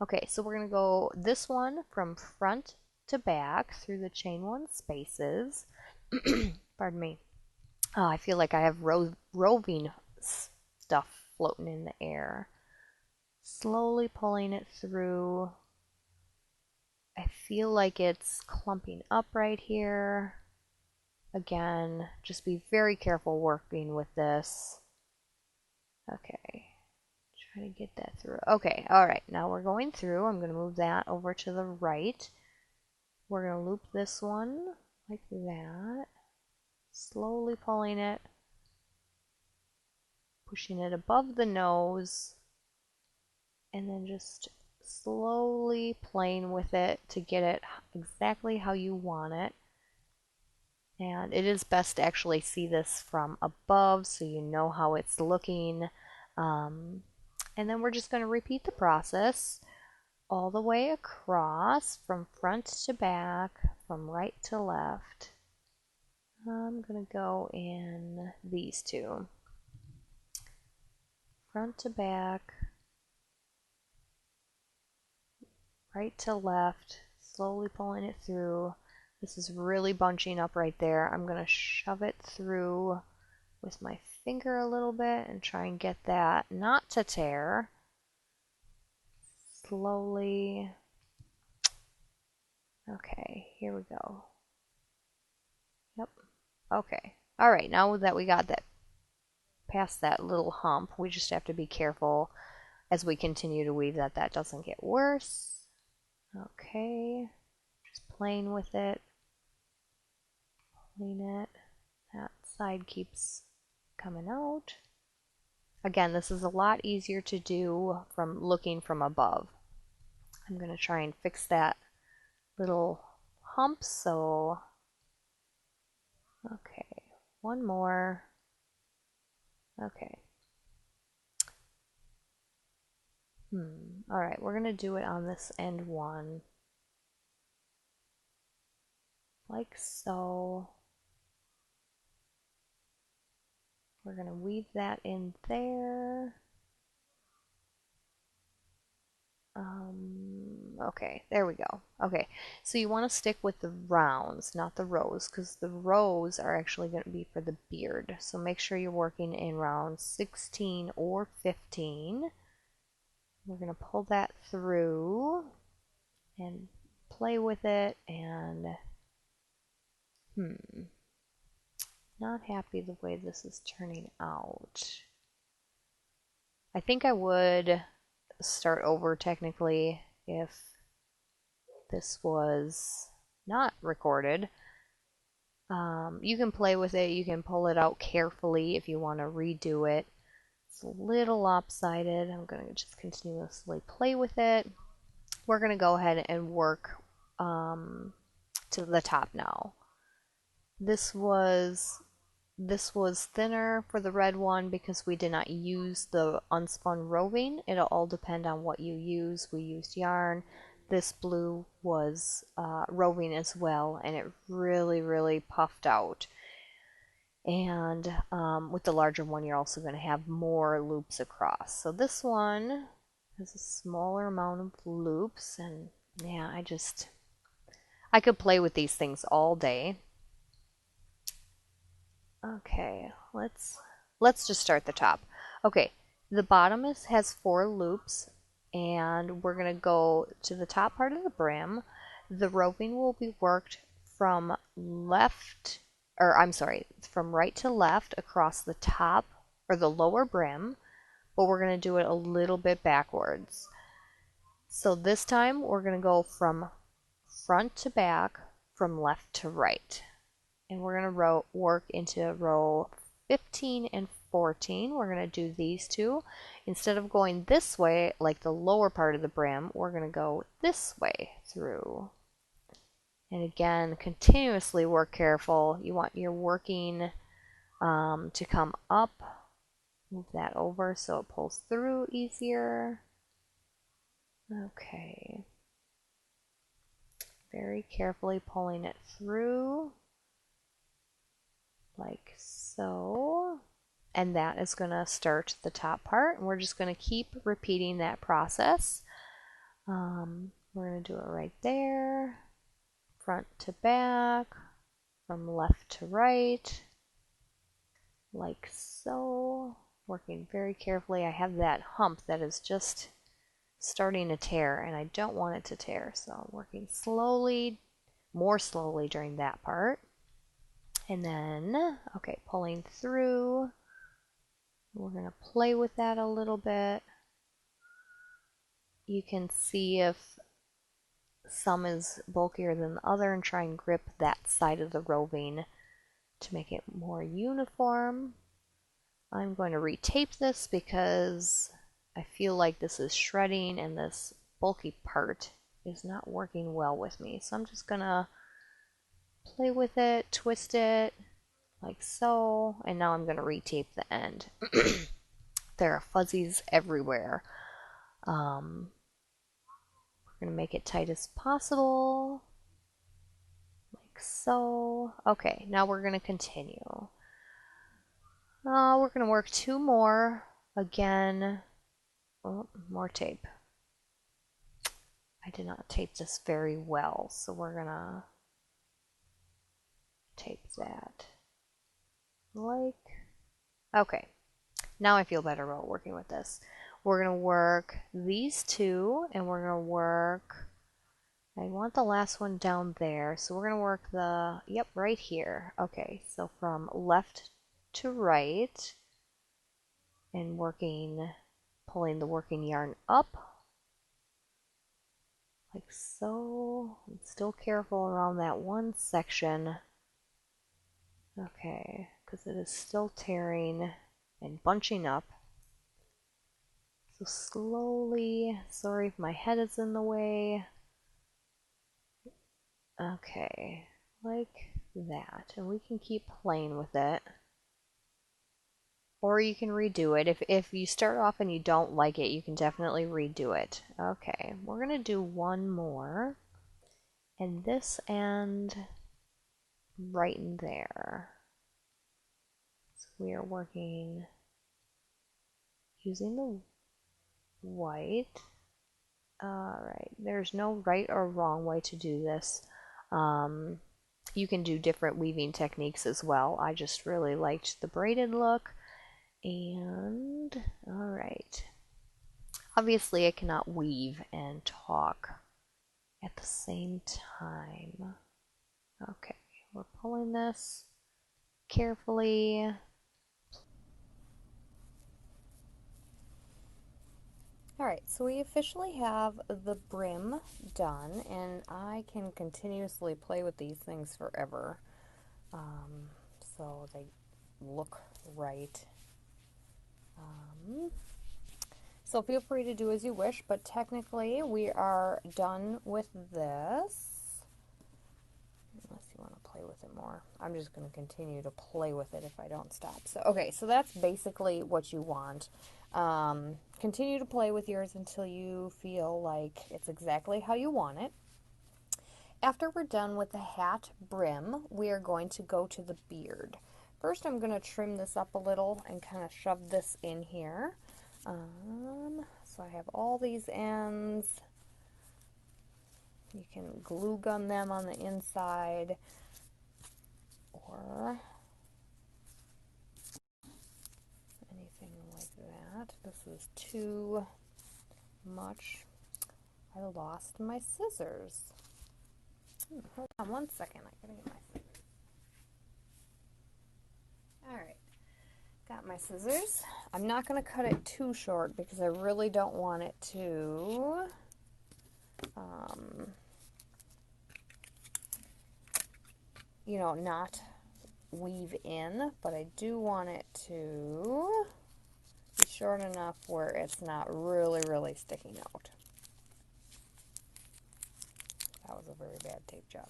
Speaker 1: Okay, so we're going to go this one from front to back through the chain one spaces. Pardon me. Oh, I feel like I have roving stuff floating in the air. Slowly pulling it through. I feel like it's clumping up right here. Again, just be very careful working with this. Okay, try to get that through. Okay, alright, now we're going through. I'm going to move that over to the right. We're going to loop this one like that. Slowly pulling it. Pushing it above the nose. And then just slowly playing with it to get it exactly how you want it. And it is best to actually see this from above so you know how it's looking. And then we're just going to repeat the process all the way across from front to back, from right to left. I'm going to go in these two. Front to back, right to left, slowly pulling it through. This is really bunching up right there. I'm going to shove it through with my finger a little bit and try and get that not to tear. Slowly. Okay, here we go. Yep. Okay. All right, now that we got that past that little hump, we just have to be careful as we continue to weave that that doesn't get worse. Okay. Just playing with it. Pulling it. That side keeps coming out. Again, this is a lot easier to do from looking from above. I'm going to try and fix that little hump, so okay, one more. Okay. Alright, we're going to do it on this end one. Like so. We're going to weave that in there. Okay, there we go. Okay, so you want to stick with the rounds, not the rows, because the rows are actually going to be for the beard. So make sure you're working in round 16 or 15. We're going to pull that through and play with it, and not happy the way this is turning out. I think I would start over technically if this was not recorded. You can play with it. You can pull it out carefully if you want to redo it. It's a little lopsided. I'm going to just continuously play with it. We're going to go ahead and work to the top now. This was thinner for the red one because we did not use the unspun roving. It'll all depend on what you use. We used yarn. This blue was roving as well, and it really puffed out. And with the larger one, you're also going to have more loops across. So this one has a smaller amount of loops, and yeah, I could play with these things all day. Okay, let's just start the top. Okay, the bottom has 4 loops, and we're gonna go to the top part of the brim. The roving will be worked from from right to left across the top or the lower brim, but we're gonna do it a little bit backwards. So this time we're gonna go from front to back, from left to right. And we're going to work into row 15 and 14. We're going to do these two. Instead of going this way, like the lower part of the brim, we're going to go this way through. And again, continuously work careful. You want your working to come up. Move that over so it pulls through easier. Okay. Very carefully pulling it through. Like so, and that is going to start the top part, and we're just going to keep repeating that process. We're going to do it right there, front to back, from left to right, like so, working very carefully. I have that hump that is just starting to tear, and I don't want it to tear, so I'm working slowly, more slowly during that part. And then, okay, pulling through. We're going to play with that a little bit. You can see if some is bulkier than the other and try and grip that side of the roving to make it more uniform. I'm going to retape this because I feel like this is shredding and this bulky part is not working well with me. So I'm just going to play with it, twist it, like so, and now I'm going to retape the end. There are fuzzies everywhere. We're going to make it tight as possible, like so. Okay, now we're going to continue. We're going to work 2 more. Again, oh, more tape. I did not tape this very well, so we're going to tape that. Okay, now I feel better about working with this. We're going to work these 2, and we're going to work, I want the last one down there, so we're going to work right here. Okay, so from left to right, and pulling the working yarn up, like so. I'm still careful around that one section. Okay, because it is still tearing and bunching up. So slowly, sorry if my head is in the way. Okay, like that. And we can keep playing with it. Or you can redo it. If you start off and you don't like it, you can definitely redo it. Okay, we're going to do one more. And this end right in there. So we are working using the white. Alright, there's no right or wrong way to do this. You can do different weaving techniques as well. I just really liked the braided look. And, alright. Obviously I cannot weave and talk at the same time. Okay, we're pulling this carefully. Alright, so we officially have the brim done, and I can continuously play with these things forever. so they look right. So feel free to do as you wish, but technically we are done with this. Unless you want to play with it more. I'm just going to continue to play with it if I don't stop. So, okay, so that's basically what you want. Continue to play with yours until you feel like it's exactly how you want it. After we're done with the hat brim, we are going to go to the beard. First, I'm going to trim this up a little and kind of shove this in here. So I have all these ends. You can glue gun them on the inside, or anything like that. This is too much. I lost my scissors. Hold on one second. I gotta get my scissors. Alright, got my scissors. I'm not going to cut it too short because I really don't want it to you know, not weave in, but I do want it to be short enough where it's not really sticking out. That was a very bad tape job.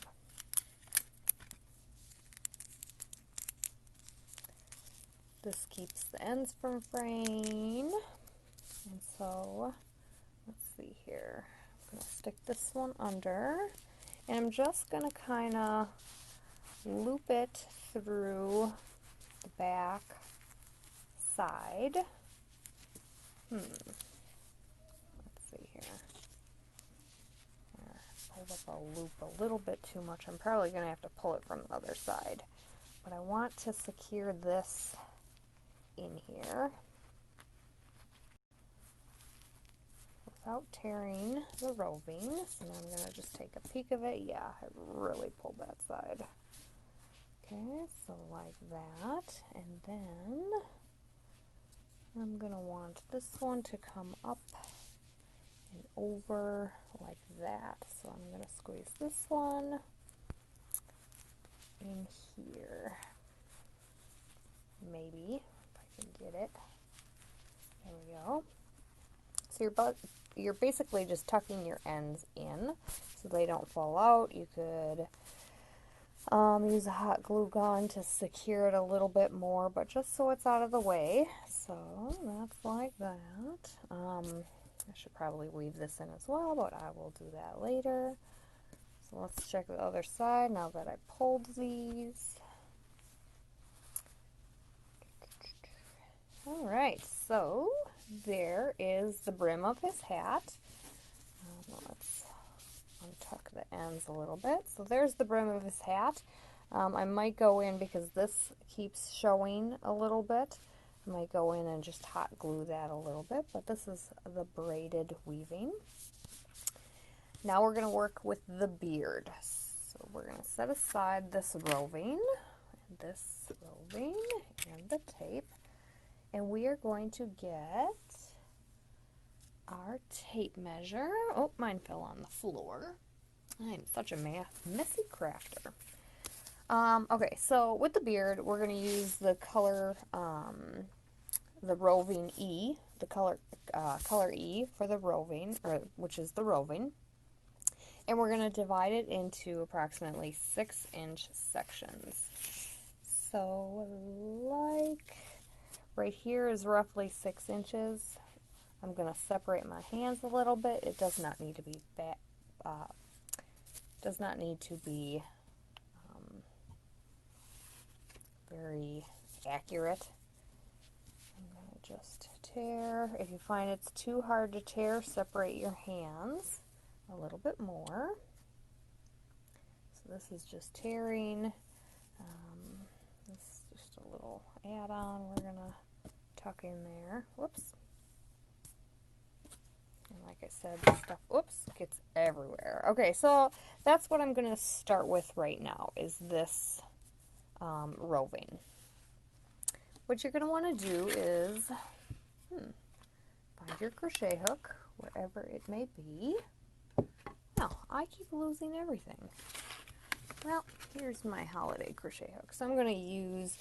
Speaker 1: This keeps the ends from fraying. And so, let's see here. I'm going to stick this one under, and I'm just going to kind of loop it through the back side. Let's see here. I pulled up a loop a little bit too much. I'm probably going to have to pull it from the other side. But I want to secure this in here without tearing the roving. So now I'm going to just take a peek of it. Yeah, I really pulled that side. Okay, so like that, and then I'm going to want this one to come up and over like that. So I'm going to squeeze this one in here. Maybe, if I can get it. There we go. So you're basically just tucking your ends in so they don't fall out. You could use a hot glue gun to secure it a little bit more, but just so it's out of the way. So that's like that. I should probably weave this in as well, but I will do that later. So let's check the other side now that I pulled these. Alright, so there is the brim of his hat. Let's untuck the ends a little bit. So there's the brim of his hat. I might go in, because this keeps showing a little bit, I might go in and just hot glue that a little bit, but this is the braided weaving. Now we're going to work with the beard. So we're going to set aside this roving, and the tape, and we are going to get our tape measure. Oh, mine fell on the floor. I am such a messy crafter. Okay, so with the beard, we're going to use the color, the roving E, the color E for the roving, which is the roving. And we're going to divide it into approximately 6-inch sections. So, like, right here is roughly 6 inches. I'm going to separate my hands a little bit. It does not need to be very accurate. I'm going to just tear. If you find it's too hard to tear, separate your hands a little bit more. So this is just tearing. This is just a little add-on we're going to tuck in there. Whoops. And like I said, this stuff, whoops, gets everywhere. Okay, so that's what I'm going to start with right now, is this roving. What you're going to want to do is find your crochet hook, wherever it may be. Now, I keep losing everything. Well, here's my holiday crochet hook. So I'm going to use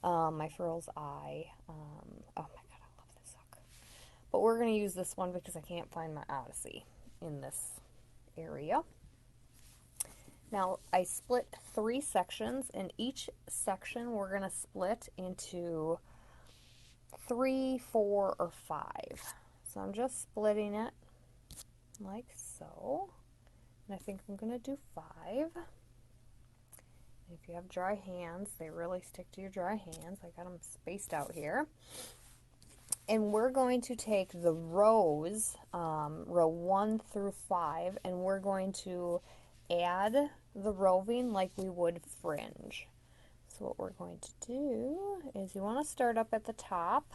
Speaker 1: my Furl's Eye. Oh my god, I love this hook. But we're going to use this one because I can't find my Odyssey in this area. Now, I split 3 sections, and each section we're going to split into 3, 4, or 5. So I'm just splitting it like so. And I think I'm going to do 5. If you have dry hands, they really stick to your dry hands. I got them spaced out here. And we're going to take the rows, row 1 through 5, and we're going to add the roving like we would fringe. So what we're going to do is you want to start up at the top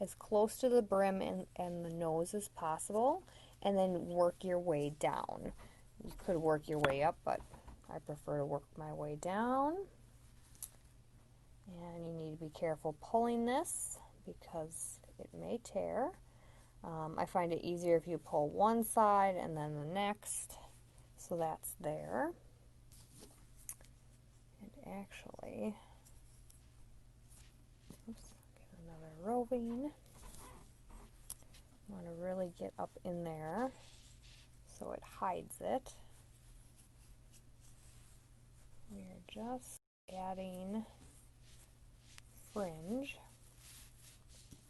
Speaker 1: as close to the brim and the nose as possible, and then work your way down. You could work your way up, but I prefer to work my way down. And you need to be careful pulling this because it may tear. I find it easier if you pull one side and then the next. So that's there. And actually, oops, get another roving. I want to really get up in there so it hides it. We are just adding fringe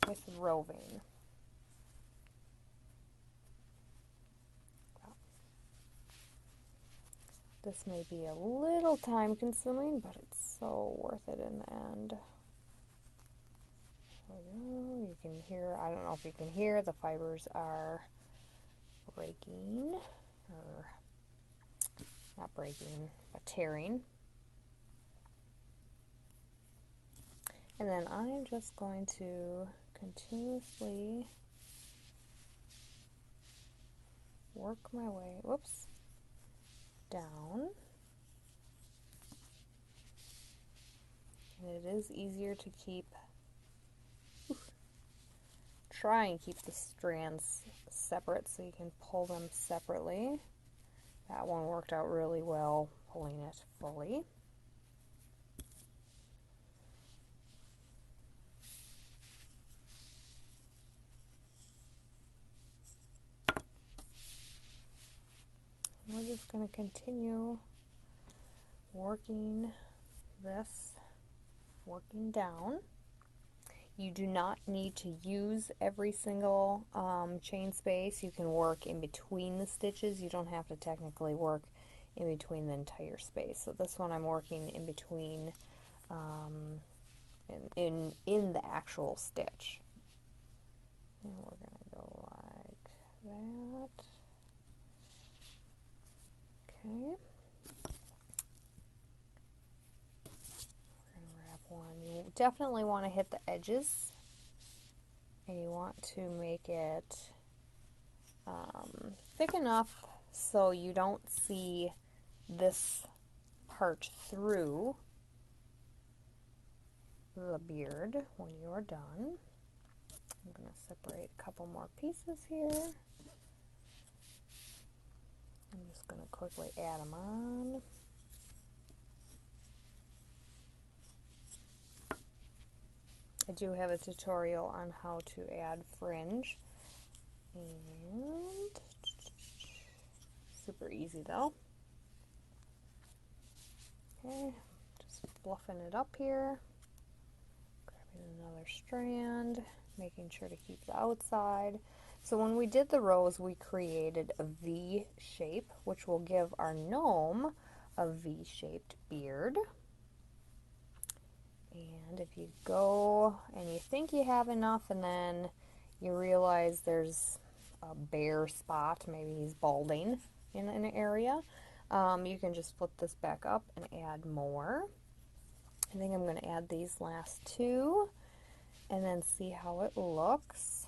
Speaker 1: with roving. This may be a little time consuming, but it's so worth it in the end. You can hear, I don't know if you can hear, the fibers are breaking, or not breaking, but tearing. And then I'm just going to continuously work my way, whoops, down. And it is easier to try and keep the strands separate so you can pull them separately. That one worked out really well, pulling it fully. We're just going to continue working this, working down. You do not need to use every single chain space. You can work in between the stitches. You don't have to technically work in between the entire space. So this one I'm working in between in the actual stitch. And we're going to go like that. Okay. We're going to wrap one. You definitely want to hit the edges, and you want to make it thick enough so you don't see this part through the beard when you're done. I'm going to separate a couple more pieces here. I'm just going to quickly add them on. I do have a tutorial on how to add fringe, and super easy though. Okay, just fluffing it up here, grabbing another strand, making sure to keep the outside. So when we did the rows, we created a V shape, which will give our gnome a V-shaped beard. And if you go and you think you have enough and then you realize there's a bare spot, maybe he's balding in an area, you can just flip this back up and add more. I think I'm going to add these last 2 and then see how it looks.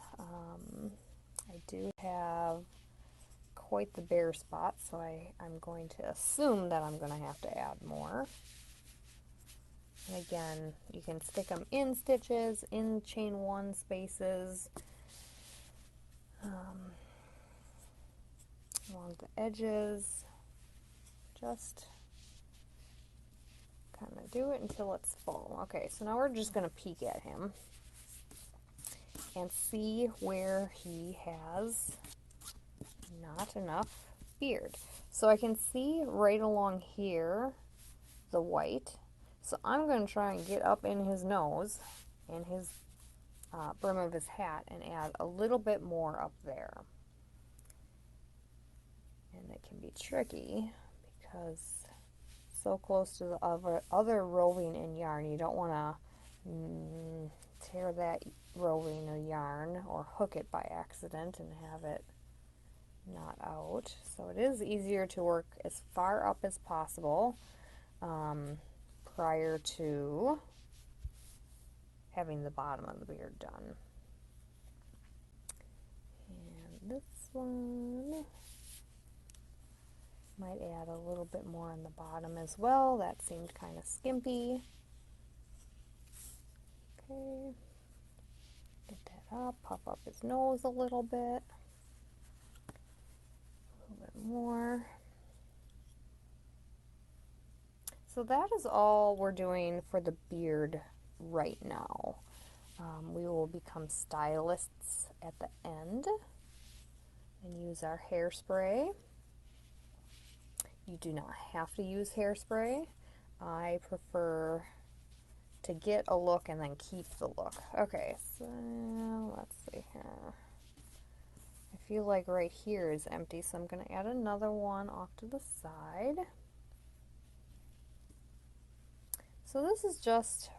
Speaker 1: I do have quite the bare spot, so I'm going to assume that I'm going to have to add more. And again, you can stick them in stitches, in chain 1 spaces. along the edges. Just kind of do it until it's full. Okay, so now we're just going to peek at him and see where he has not enough beard. So I can see right along here the white. So I'm going to try and get up in his nose and his brim of his hat and add a little bit more up there. And it can be tricky because so close to the other roving in yarn, you don't want to tear that roving of yarn or hook it by accident and have it not out. So it is easier to work as far up as possible prior to having the bottom of the beard done. And this one might add a little bit more on the bottom as well. That seemed kind of skimpy. Okay, get that up, puff up his nose a little bit more. So that is all we're doing for the beard right now. We will become stylists at the end and use our hairspray. You do not have to use hairspray. I prefer to get a look and then keep the look. Okay, so let's see here. I feel like right here is empty, so I'm going to add another one off to the side. So this is just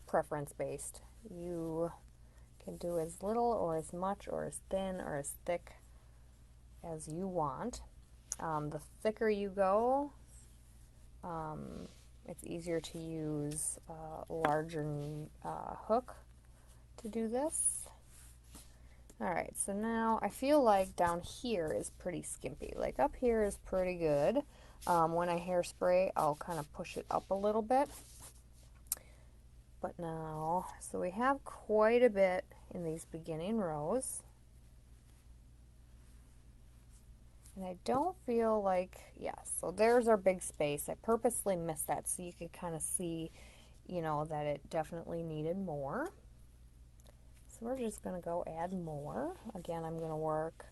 Speaker 1: preference based. You can do as little or as much or as thin or as thick as you want. The thicker you go, it's easier to use a larger hook to do this. Alright, so now I feel like down here is pretty skimpy. Like up here is pretty good. When I hairspray, I'll kind of push it up a little bit. But now, so we have quite a bit in these beginning rows. And I don't feel like, yes, so there's our big space. I purposely missed that so you could kind of see, you know, that it definitely needed more. So we're just going to go add more. Again, I'm going to work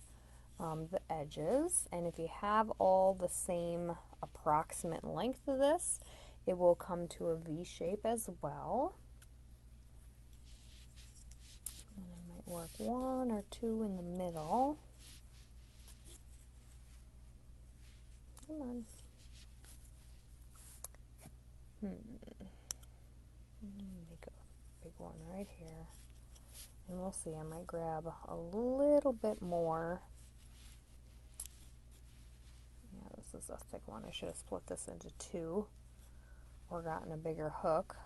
Speaker 1: the edges. And if you have all the same approximate length of this, it will come to a V shape as well. And I might work one or two in the middle. Come on. Make a big one right here. And we'll see, I might grab a little bit more. Yeah, this is a thick one. I should have split this into two or gotten a bigger hook.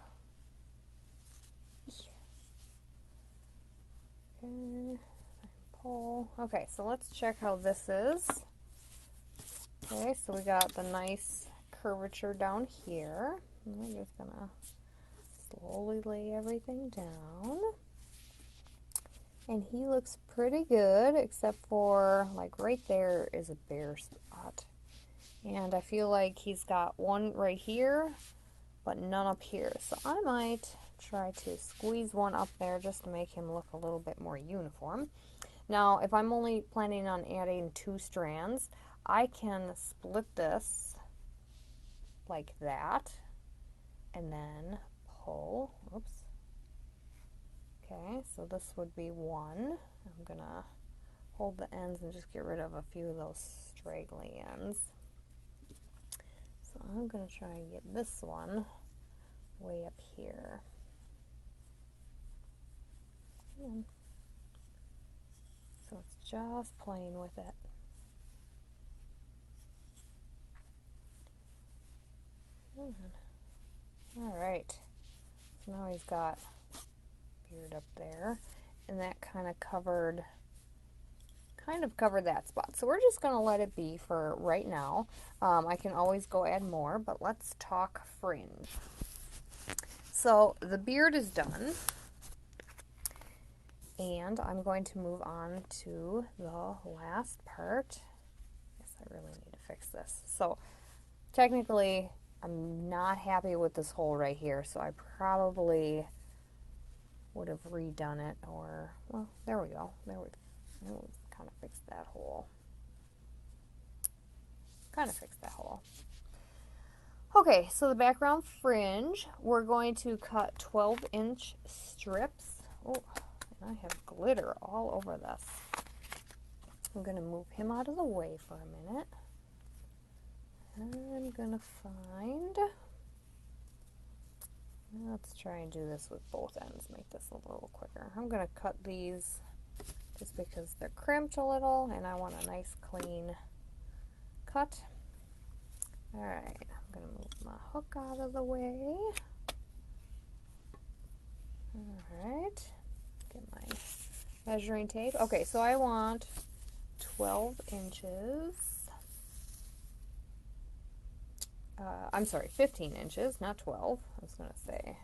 Speaker 1: Okay, pull. Okay, so let's check how this is. Okay, so we got the nice curvature down here. And we're just gonna slowly lay everything down. And he looks pretty good, except for, like, right there is a bare spot. And I feel like he's got one right here, but none up here. So I might try to squeeze one up there just to make him look a little bit more uniform. Now, if I'm only planning on adding 2 strands, I can split this like that and then pull. Oops. Okay, so this would be one. I'm gonna hold the ends and just get rid of a few of those straggly ends. So I'm gonna try and get this one way up here. So it's just playing with it. Alright, so now he's got beard up there, and that kind of covered that spot. So we're just going to let it be for right now. I can always go add more, but let's talk fringe. So the beard is done, and I'm going to move on to the last part. Yes, I really need to fix this. So technically, I'm not happy with this hole right here, so I probably would have redone it, or, well, there we go. There we kind of fixed that hole. Okay, so the background fringe, we're going to cut 12-inch strips. Oh, and I have glitter all over this. I'm going to move him out of the way for a minute. I'm going to find, let's try and do this with both ends, make this a little quicker. I'm going to cut these just because they're crimped a little and I want a nice clean cut. Alright, I'm going to move my hook out of the way. Alright, get my measuring tape. Okay, so I want 12 inches. I'm sorry, 15 inches, not 12. I was going to say.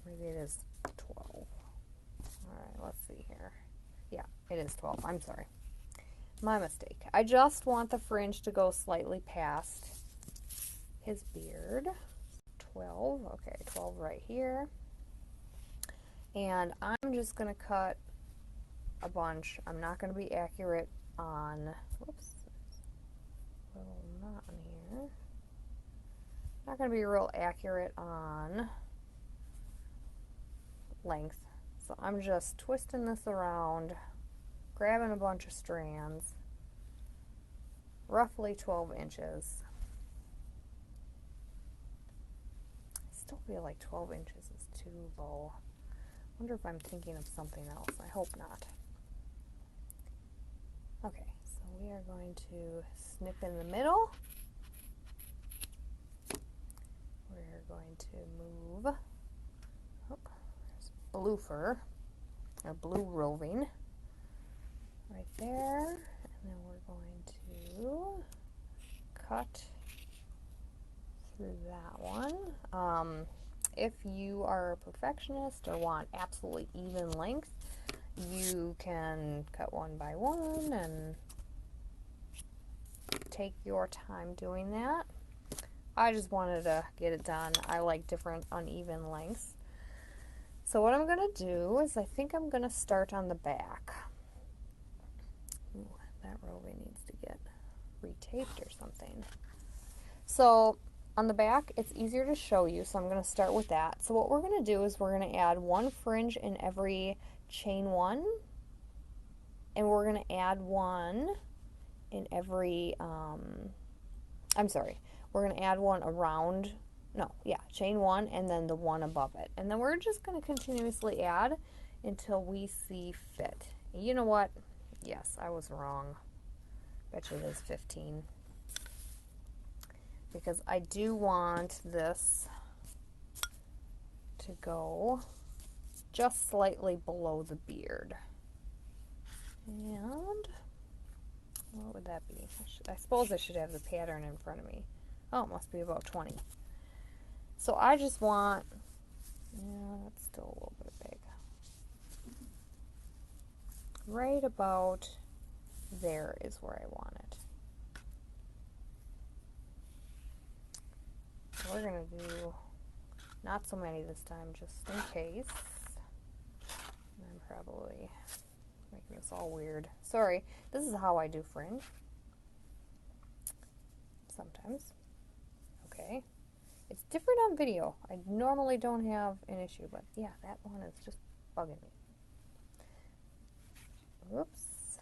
Speaker 1: Maybe it is 12. Alright, let's see here. Yeah, it is 12. I'm sorry. My mistake. I just want the fringe to go slightly past his beard. 12. Okay, 12 right here. And I'm just going to cut a bunch. I'm not going to be accurate on, whoops, a little knot in here. Not going to be real accurate on length. So I'm just twisting this around, grabbing a bunch of strands, roughly 12 inches. I still feel like 12 inches is too low. I wonder if I'm thinking of something else. I hope not. Okay, so we are going to snip in the middle. We're going to move, oh, there's blue fur, or blue roving, right there. And then we're going to cut through that one. If you are a perfectionist or want absolutely even length, you can cut one by one and take your time doing that. I just wanted to get it done. I like different uneven lengths. So what I'm going to do is I think I'm going to start on the back. Ooh, that roving needs to get retaped or something. So on the back, it's easier to show you, so I'm going to start with that. So what we're going to do is we're going to add one fringe in every chain one, and we're going to add one in every, I'm sorry, we're going to add one around, no, yeah, chain one and then the one above it. And then we're just going to continuously add until we see fit. You know what? Yes, I was wrong. Bet you it is 15. Because I do want this to go just slightly below the beard. And what would that be? I suppose I should have the pattern in front of me. Oh, it must be about 20. So I just want, yeah, that's still a little bit big. Right about there is where I want it. So we're going to do not so many this time, just in case. I'm probably making this all weird. Sorry, this is how I do fringe. Sometimes. Okay. It's different on video. I normally don't have an issue, but yeah, that one is just bugging me. Whoops.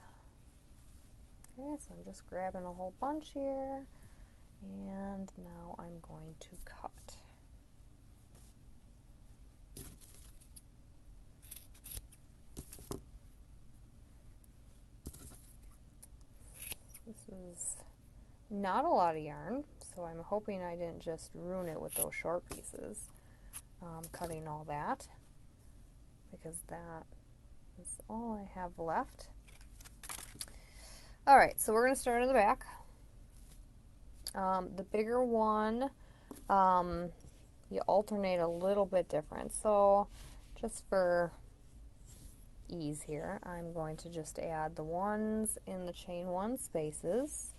Speaker 1: Okay, so I'm just grabbing a whole bunch here. And now I'm going to cut. This is not a lot of yarn, so I'm hoping I didn't just ruin it with those short pieces, cutting all that, because that is all I have left. Alright, so we're going to start at the back. The bigger one, you alternate a little bit different. So just for ease here, I'm going to just add the ones in the chain one spaces.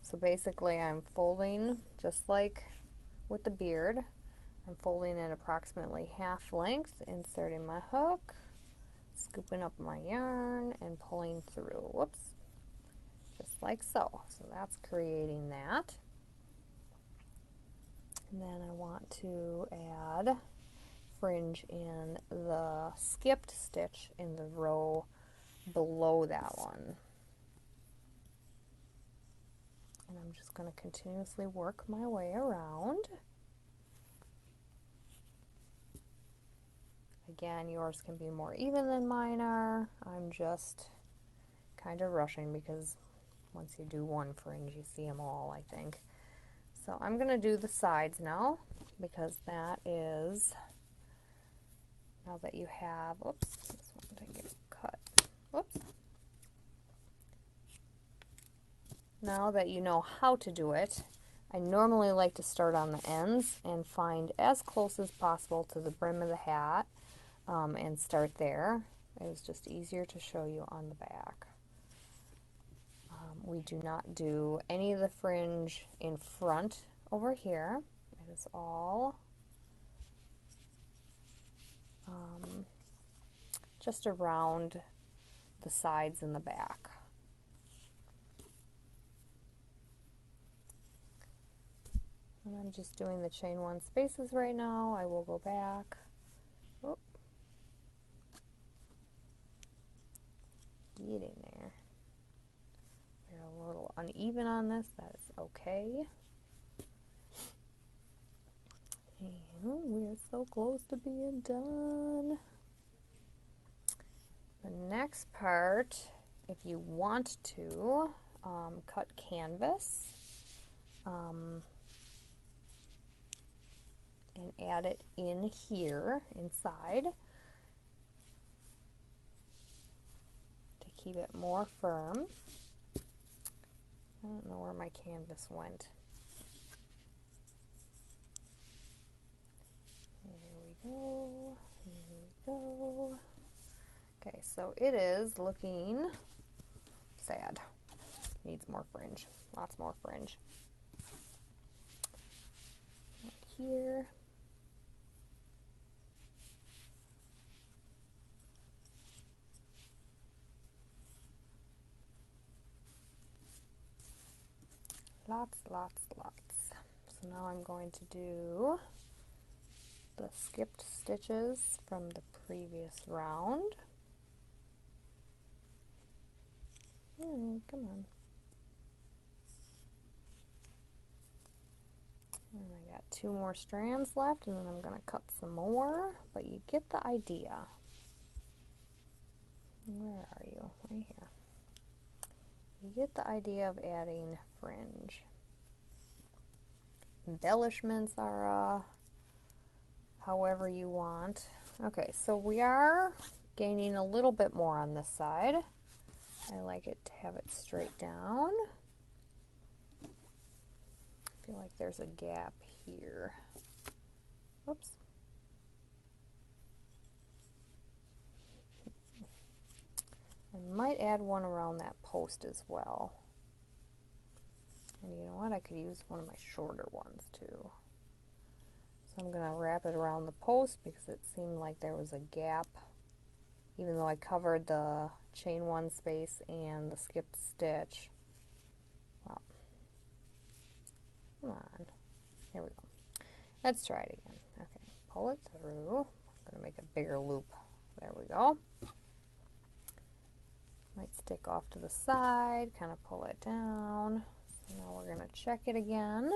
Speaker 1: So basically I'm folding just like with the beard. I'm folding it approximately half length, inserting my hook, scooping up my yarn, and pulling through. Whoops. Just like so. So that's creating that. And then I want to add fringe in the skipped stitch in the row below that one. And I'm just going to continuously work my way around. Again, yours can be more even than mine are. I'm just kind of rushing because once you do one fringe, you see them all, I think. So I'm going to do the sides now, because that is, now that you have, oops, this one didn't get cut. Whoops. Now that you know how to do it, I normally like to start on the ends and find as close as possible to the brim of the hat and start there. It was just easier to show you on the back. We do not do any of the fringe in front over here. It is all just around the sides and the back. And I'm just doing the chain one spaces right now. I will go back. Oh. Get in there. You're a little uneven on this. That is okay. And we're so close to being done. The next part, if you want to, cut canvas and add it in here inside to keep it more firm. I don't know where my canvas went. Here we go. Here we go. Okay, so it is looking sad. Needs more fringe. Lots more fringe. Right here. Lots, lots, lots. So now I'm going to do the skipped stitches from the previous round. Come on. And I got 2 more strands left, and then I'm going to cut some more, but you get the idea. Where are you? Right here. You get the idea of adding fringe. Embellishments are however you want. Okay, so we are gaining a little bit more on this side. I like it to have it straight down. I feel like there's a gap here. Oops. I might add one around that post as well. And you know what? I could use one of my shorter ones too. So I'm going to wrap it around the post because it seemed like there was a gap. Even though I covered the chain one space and the skipped stitch. Well, come on. Here we go. Let's try it again. Okay, pull it through. I'm going to make a bigger loop. There we go. Might stick off to the side, kind of pull it down. So now we're going to check it again.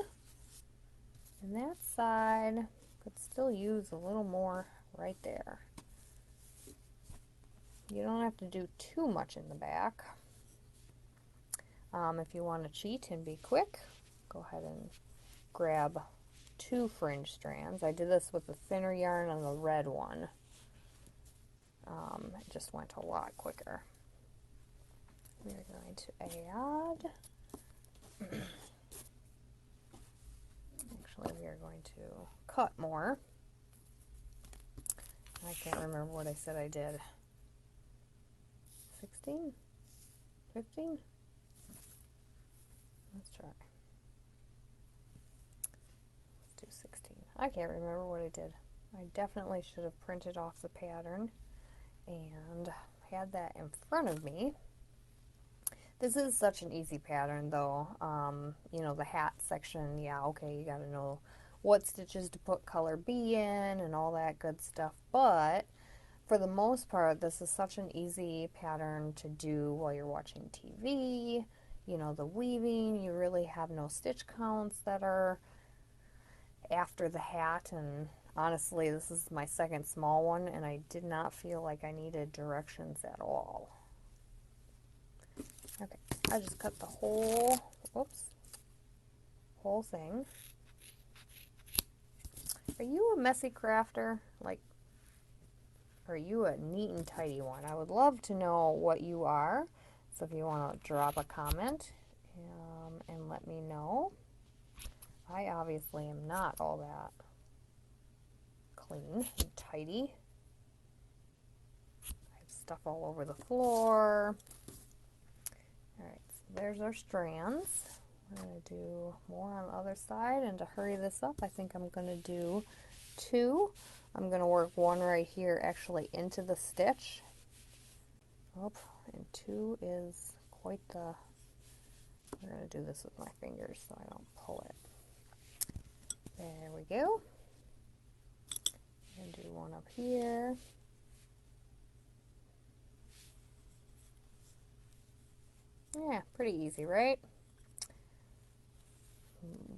Speaker 1: And that side could still use a little more right there. You don't have to do too much in the back. If you want to cheat and be quick, go ahead and grab 2 fringe strands. I did this with the thinner yarn on the red one. It just went a lot quicker. We are going to add, actually we are going to cut more. I can't remember what I said I did. 16? 15? Let's try. Let's do 16. I can't remember what I did. I definitely should have printed off the pattern and had that in front of me. This is such an easy pattern though. You know, the hat section, yeah, okay, you gotta know what stitches to put color B in and all that good stuff, but for the most part, this is such an easy pattern to do while you're watching TV. You know, the weaving, you really have no stitch counts that are after the hat, and honestly, this is my second small one, and I did not feel like I needed directions at all. Okay, I just cut the whole thing. Are you a messy crafter? Like, are you a neat and tidy one? I would love to know what you are. So if you want to drop a comment and let me know. I obviously am not all that clean and tidy. I have stuff all over the floor. Alright, so there's our strands. I'm going to do more on the other side, and to hurry this up, I think I'm going to do 2. I'm going to work 1 right here actually into the stitch. Oh, and 2 is quite the... I'm going to do this with my fingers so I don't pull it. There we go. And do 1 up here. Yeah, pretty easy, right?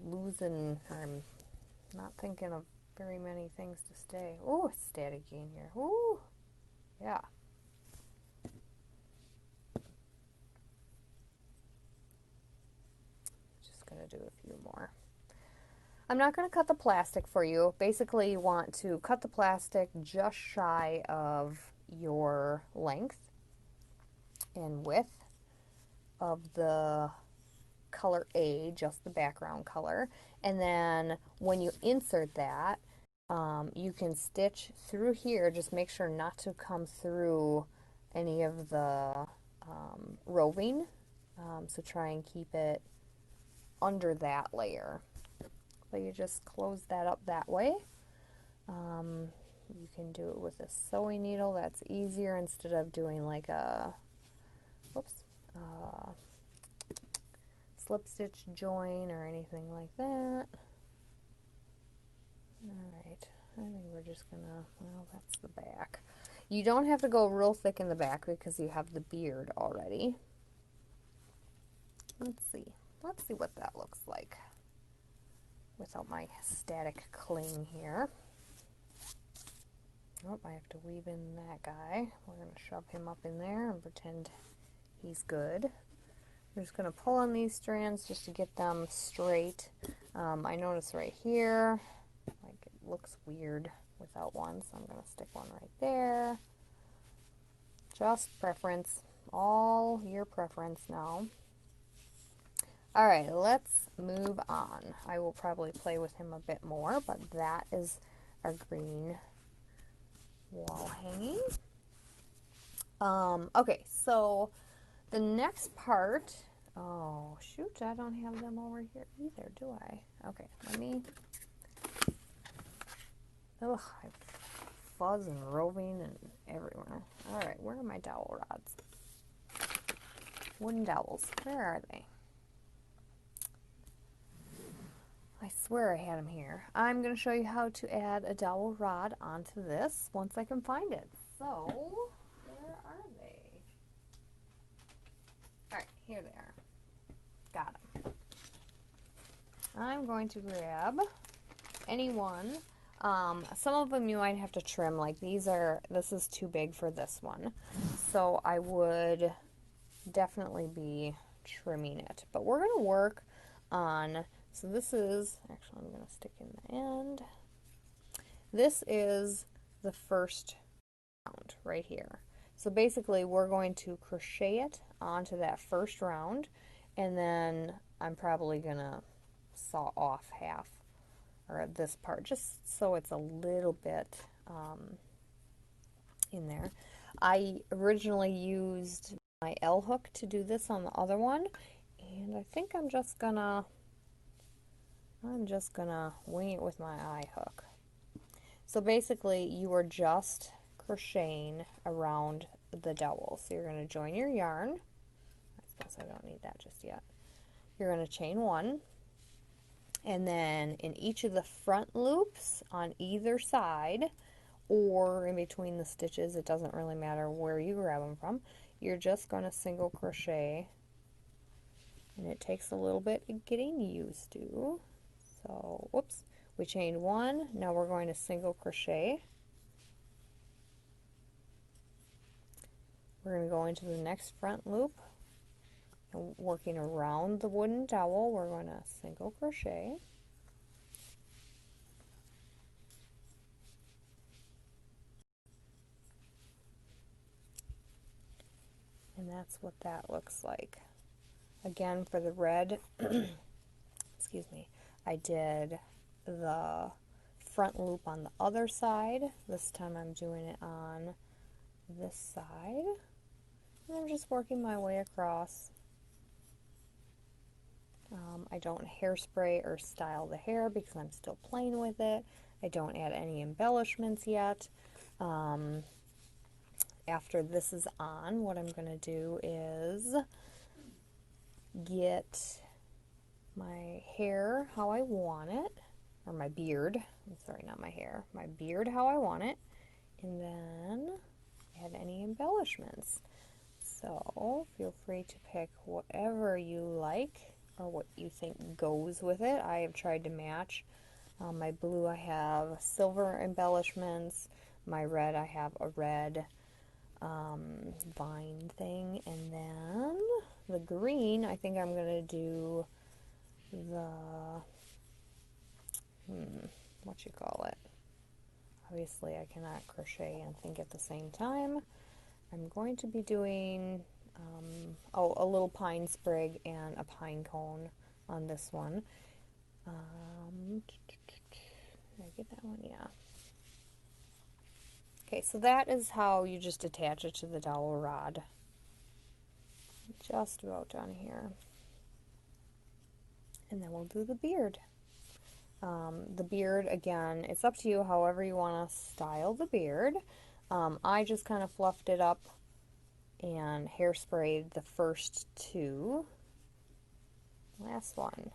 Speaker 1: I'm not thinking of very many things to stay. Oh, it's static in here. Ooh, yeah. Just gonna do a few more. I'm not going to cut the plastic for you. Basically, you want to cut the plastic just shy of your length and width of the color A, just the background color. And then when you insert that, you can stitch through here. Just make sure not to come through any of the roving. So try and keep it under that layer. So you just close that up that way. You can do it with a sewing needle. That's easier instead of doing like a slip stitch join or anything like that. Alright, I think we're just gonna, well, that's the back. You don't have to go real thick in the back because you have the beard already. Let's see what that looks like without my static cling here. Oh, I have to weave in that guy. We're going to shove him up in there and pretend he's good. I'm just going to pull on these strands just to get them straight. I notice right here, like it looks weird without one, so I'm going to stick one right there. Just preference. All your preference now. Alright, let's move on. I will probably play with him a bit more, but that is our green wall hanging. Okay, so the next part, oh shoot, I don't have them over here either, do I? Okay, let me, ugh, I have fuzz and roving and everywhere. Alright, where are my dowel rods? Wooden dowels, where are they? I swear I had them here. I'm going to show you how to add a dowel rod onto this once I can find it. So, where are they? Alright, here they are. Got them. I'm going to grab any one. Some of them you might have to trim, like this is too big for this one. So I would definitely be trimming it. But we're going to work on... So this is, actually I'm going to stick in the end. This is the first round right here. So basically we're going to crochet it onto that first round, and then I'm probably going to saw off half, or this part, just so it's a little bit in there. I originally used my L hook to do this on the other one, and I think I'm just gonna wing it with my I hook. So basically you are just crocheting around the dowel. So you're going to join your yarn. I suppose I don't need that just yet. You're going to chain one, and then in each of the front loops on either side or in between the stitches, it doesn't really matter where you grab them from, you're just going to single crochet, and it takes a little bit getting used to. So whoops, we chained one, now we're going to single crochet. We're going to go into the next front loop, and working around the wooden dowel, we're going to single crochet. And that's what that looks like. Again, for the red, excuse me, I did the front loop on the other side. This time I'm doing it on this side. And I'm just working my way across. I don't hairspray or style the hair because I'm still playing with it. I don't add any embellishments yet. After this is on, what I'm going to do is get my hair how I want it, or my beard, I'm sorry, not my hair, my beard how I want it, and then add any embellishments. So feel free to pick whatever you like or what you think goes with it. I have tried to match. My blue I have silver embellishments, my red I have a red vine thing, and then the green I think I'm going to do the what you call it. Obviously I cannot crochet and think at the same time. I'm going to be doing a little pine sprig and a pine cone on this one. Did I get that one? Yeah. Okay, so that is how you just attach it to the dowel rod. Just about done here. And then we'll do the beard. The beard, again, it's up to you however you want to style the beard. I just kind of fluffed it up and hairsprayed the first two. Last one.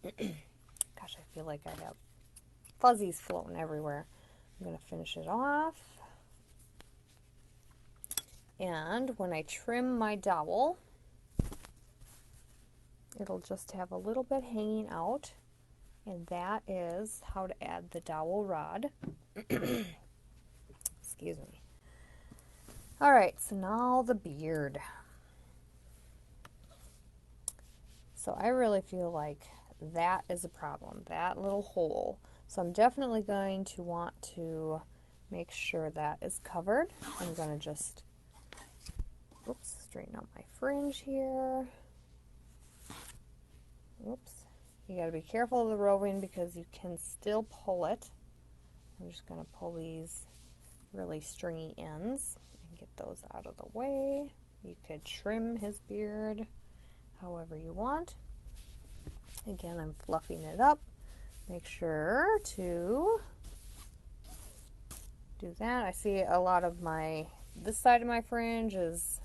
Speaker 1: Gosh, I feel like I have fuzzies floating everywhere. I'm going to finish it off. And when I trim my dowel, it'll just have a little bit hanging out, and that is how to add the dowel rod. Excuse me. Alright, so now the beard. So I really feel like that is a problem, that little hole. So I'm definitely going to want to make sure that is covered. I'm going to just, oops, straighten out my fringe here. Oops. You got to be careful of the roving because you can still pull it. I'm just going to pull these really stringy ends and get those out of the way. You could trim his beard however you want. Again, I'm fluffing it up. Make sure to do that. I see a lot of this side of my fringe is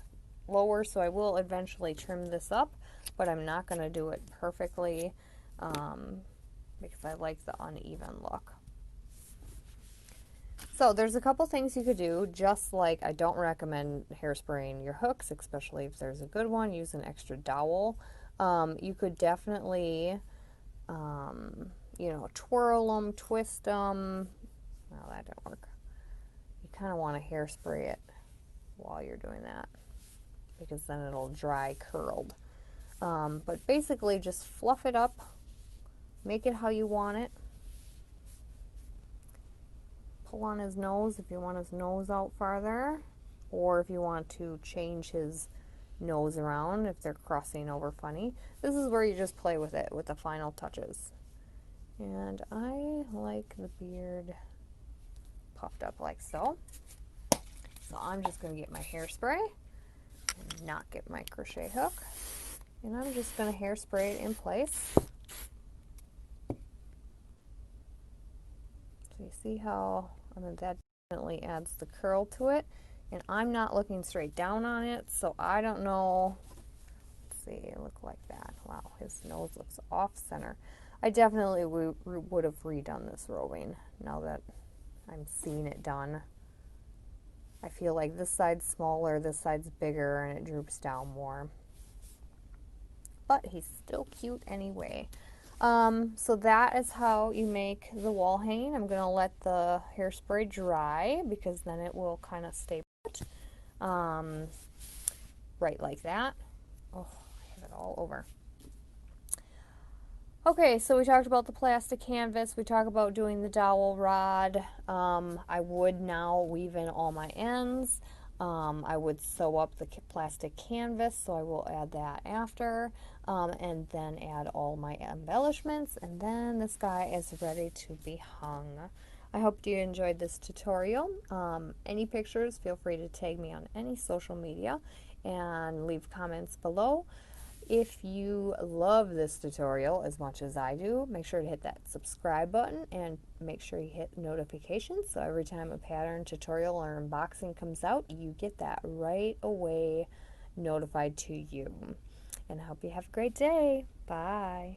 Speaker 1: lower, so I will eventually trim this up, but I'm not going to do it perfectly because I like the uneven look. So there's a couple things you could do, just like I don't recommend hairspraying your hooks, especially if there's a good one. Use an extra dowel. You could definitely, you know, twirl them, twist them. Well, that didn't work. You kind of want to hairspray it while you're doing that because then it'll dry curled. But basically just fluff it up, make it how you want it. Pull on his nose if you want his nose out farther, or if you want to change his nose around if they're crossing over funny. This is where you just play with it with the final touches. And I like the beard puffed up like so. So I'm just going to get my hairspray and not get my crochet hook. And I'm just going to hairspray it in place. So you see how, that definitely adds the curl to it. And I'm not looking straight down on it, so I don't know. Let's see, it look like that. Wow, his nose looks off center. I definitely would have redone this roving now that I'm seeing it done. I feel like this side's smaller, this side's bigger, and it droops down more. But he's still cute anyway. So that is how you make the wall hanging. I'm going to let the hairspray dry because then it will kind of stay put. Right like that. Oh, I have it all over. Okay, so we talked about the plastic canvas. We talked about doing the dowel rod. I would now weave in all my ends. I would sew up the plastic canvas, so I will add that after. And then add all my embellishments. And then this guy is ready to be hung. I hope you enjoyed this tutorial. Any pictures, feel free to tag me on any social media and leave comments below. If you love this tutorial as much as I do, make sure to hit that subscribe button and make sure you hit notifications so every time a pattern, tutorial, or unboxing comes out, you get that right away notified to you. And I hope you have a great day. Bye.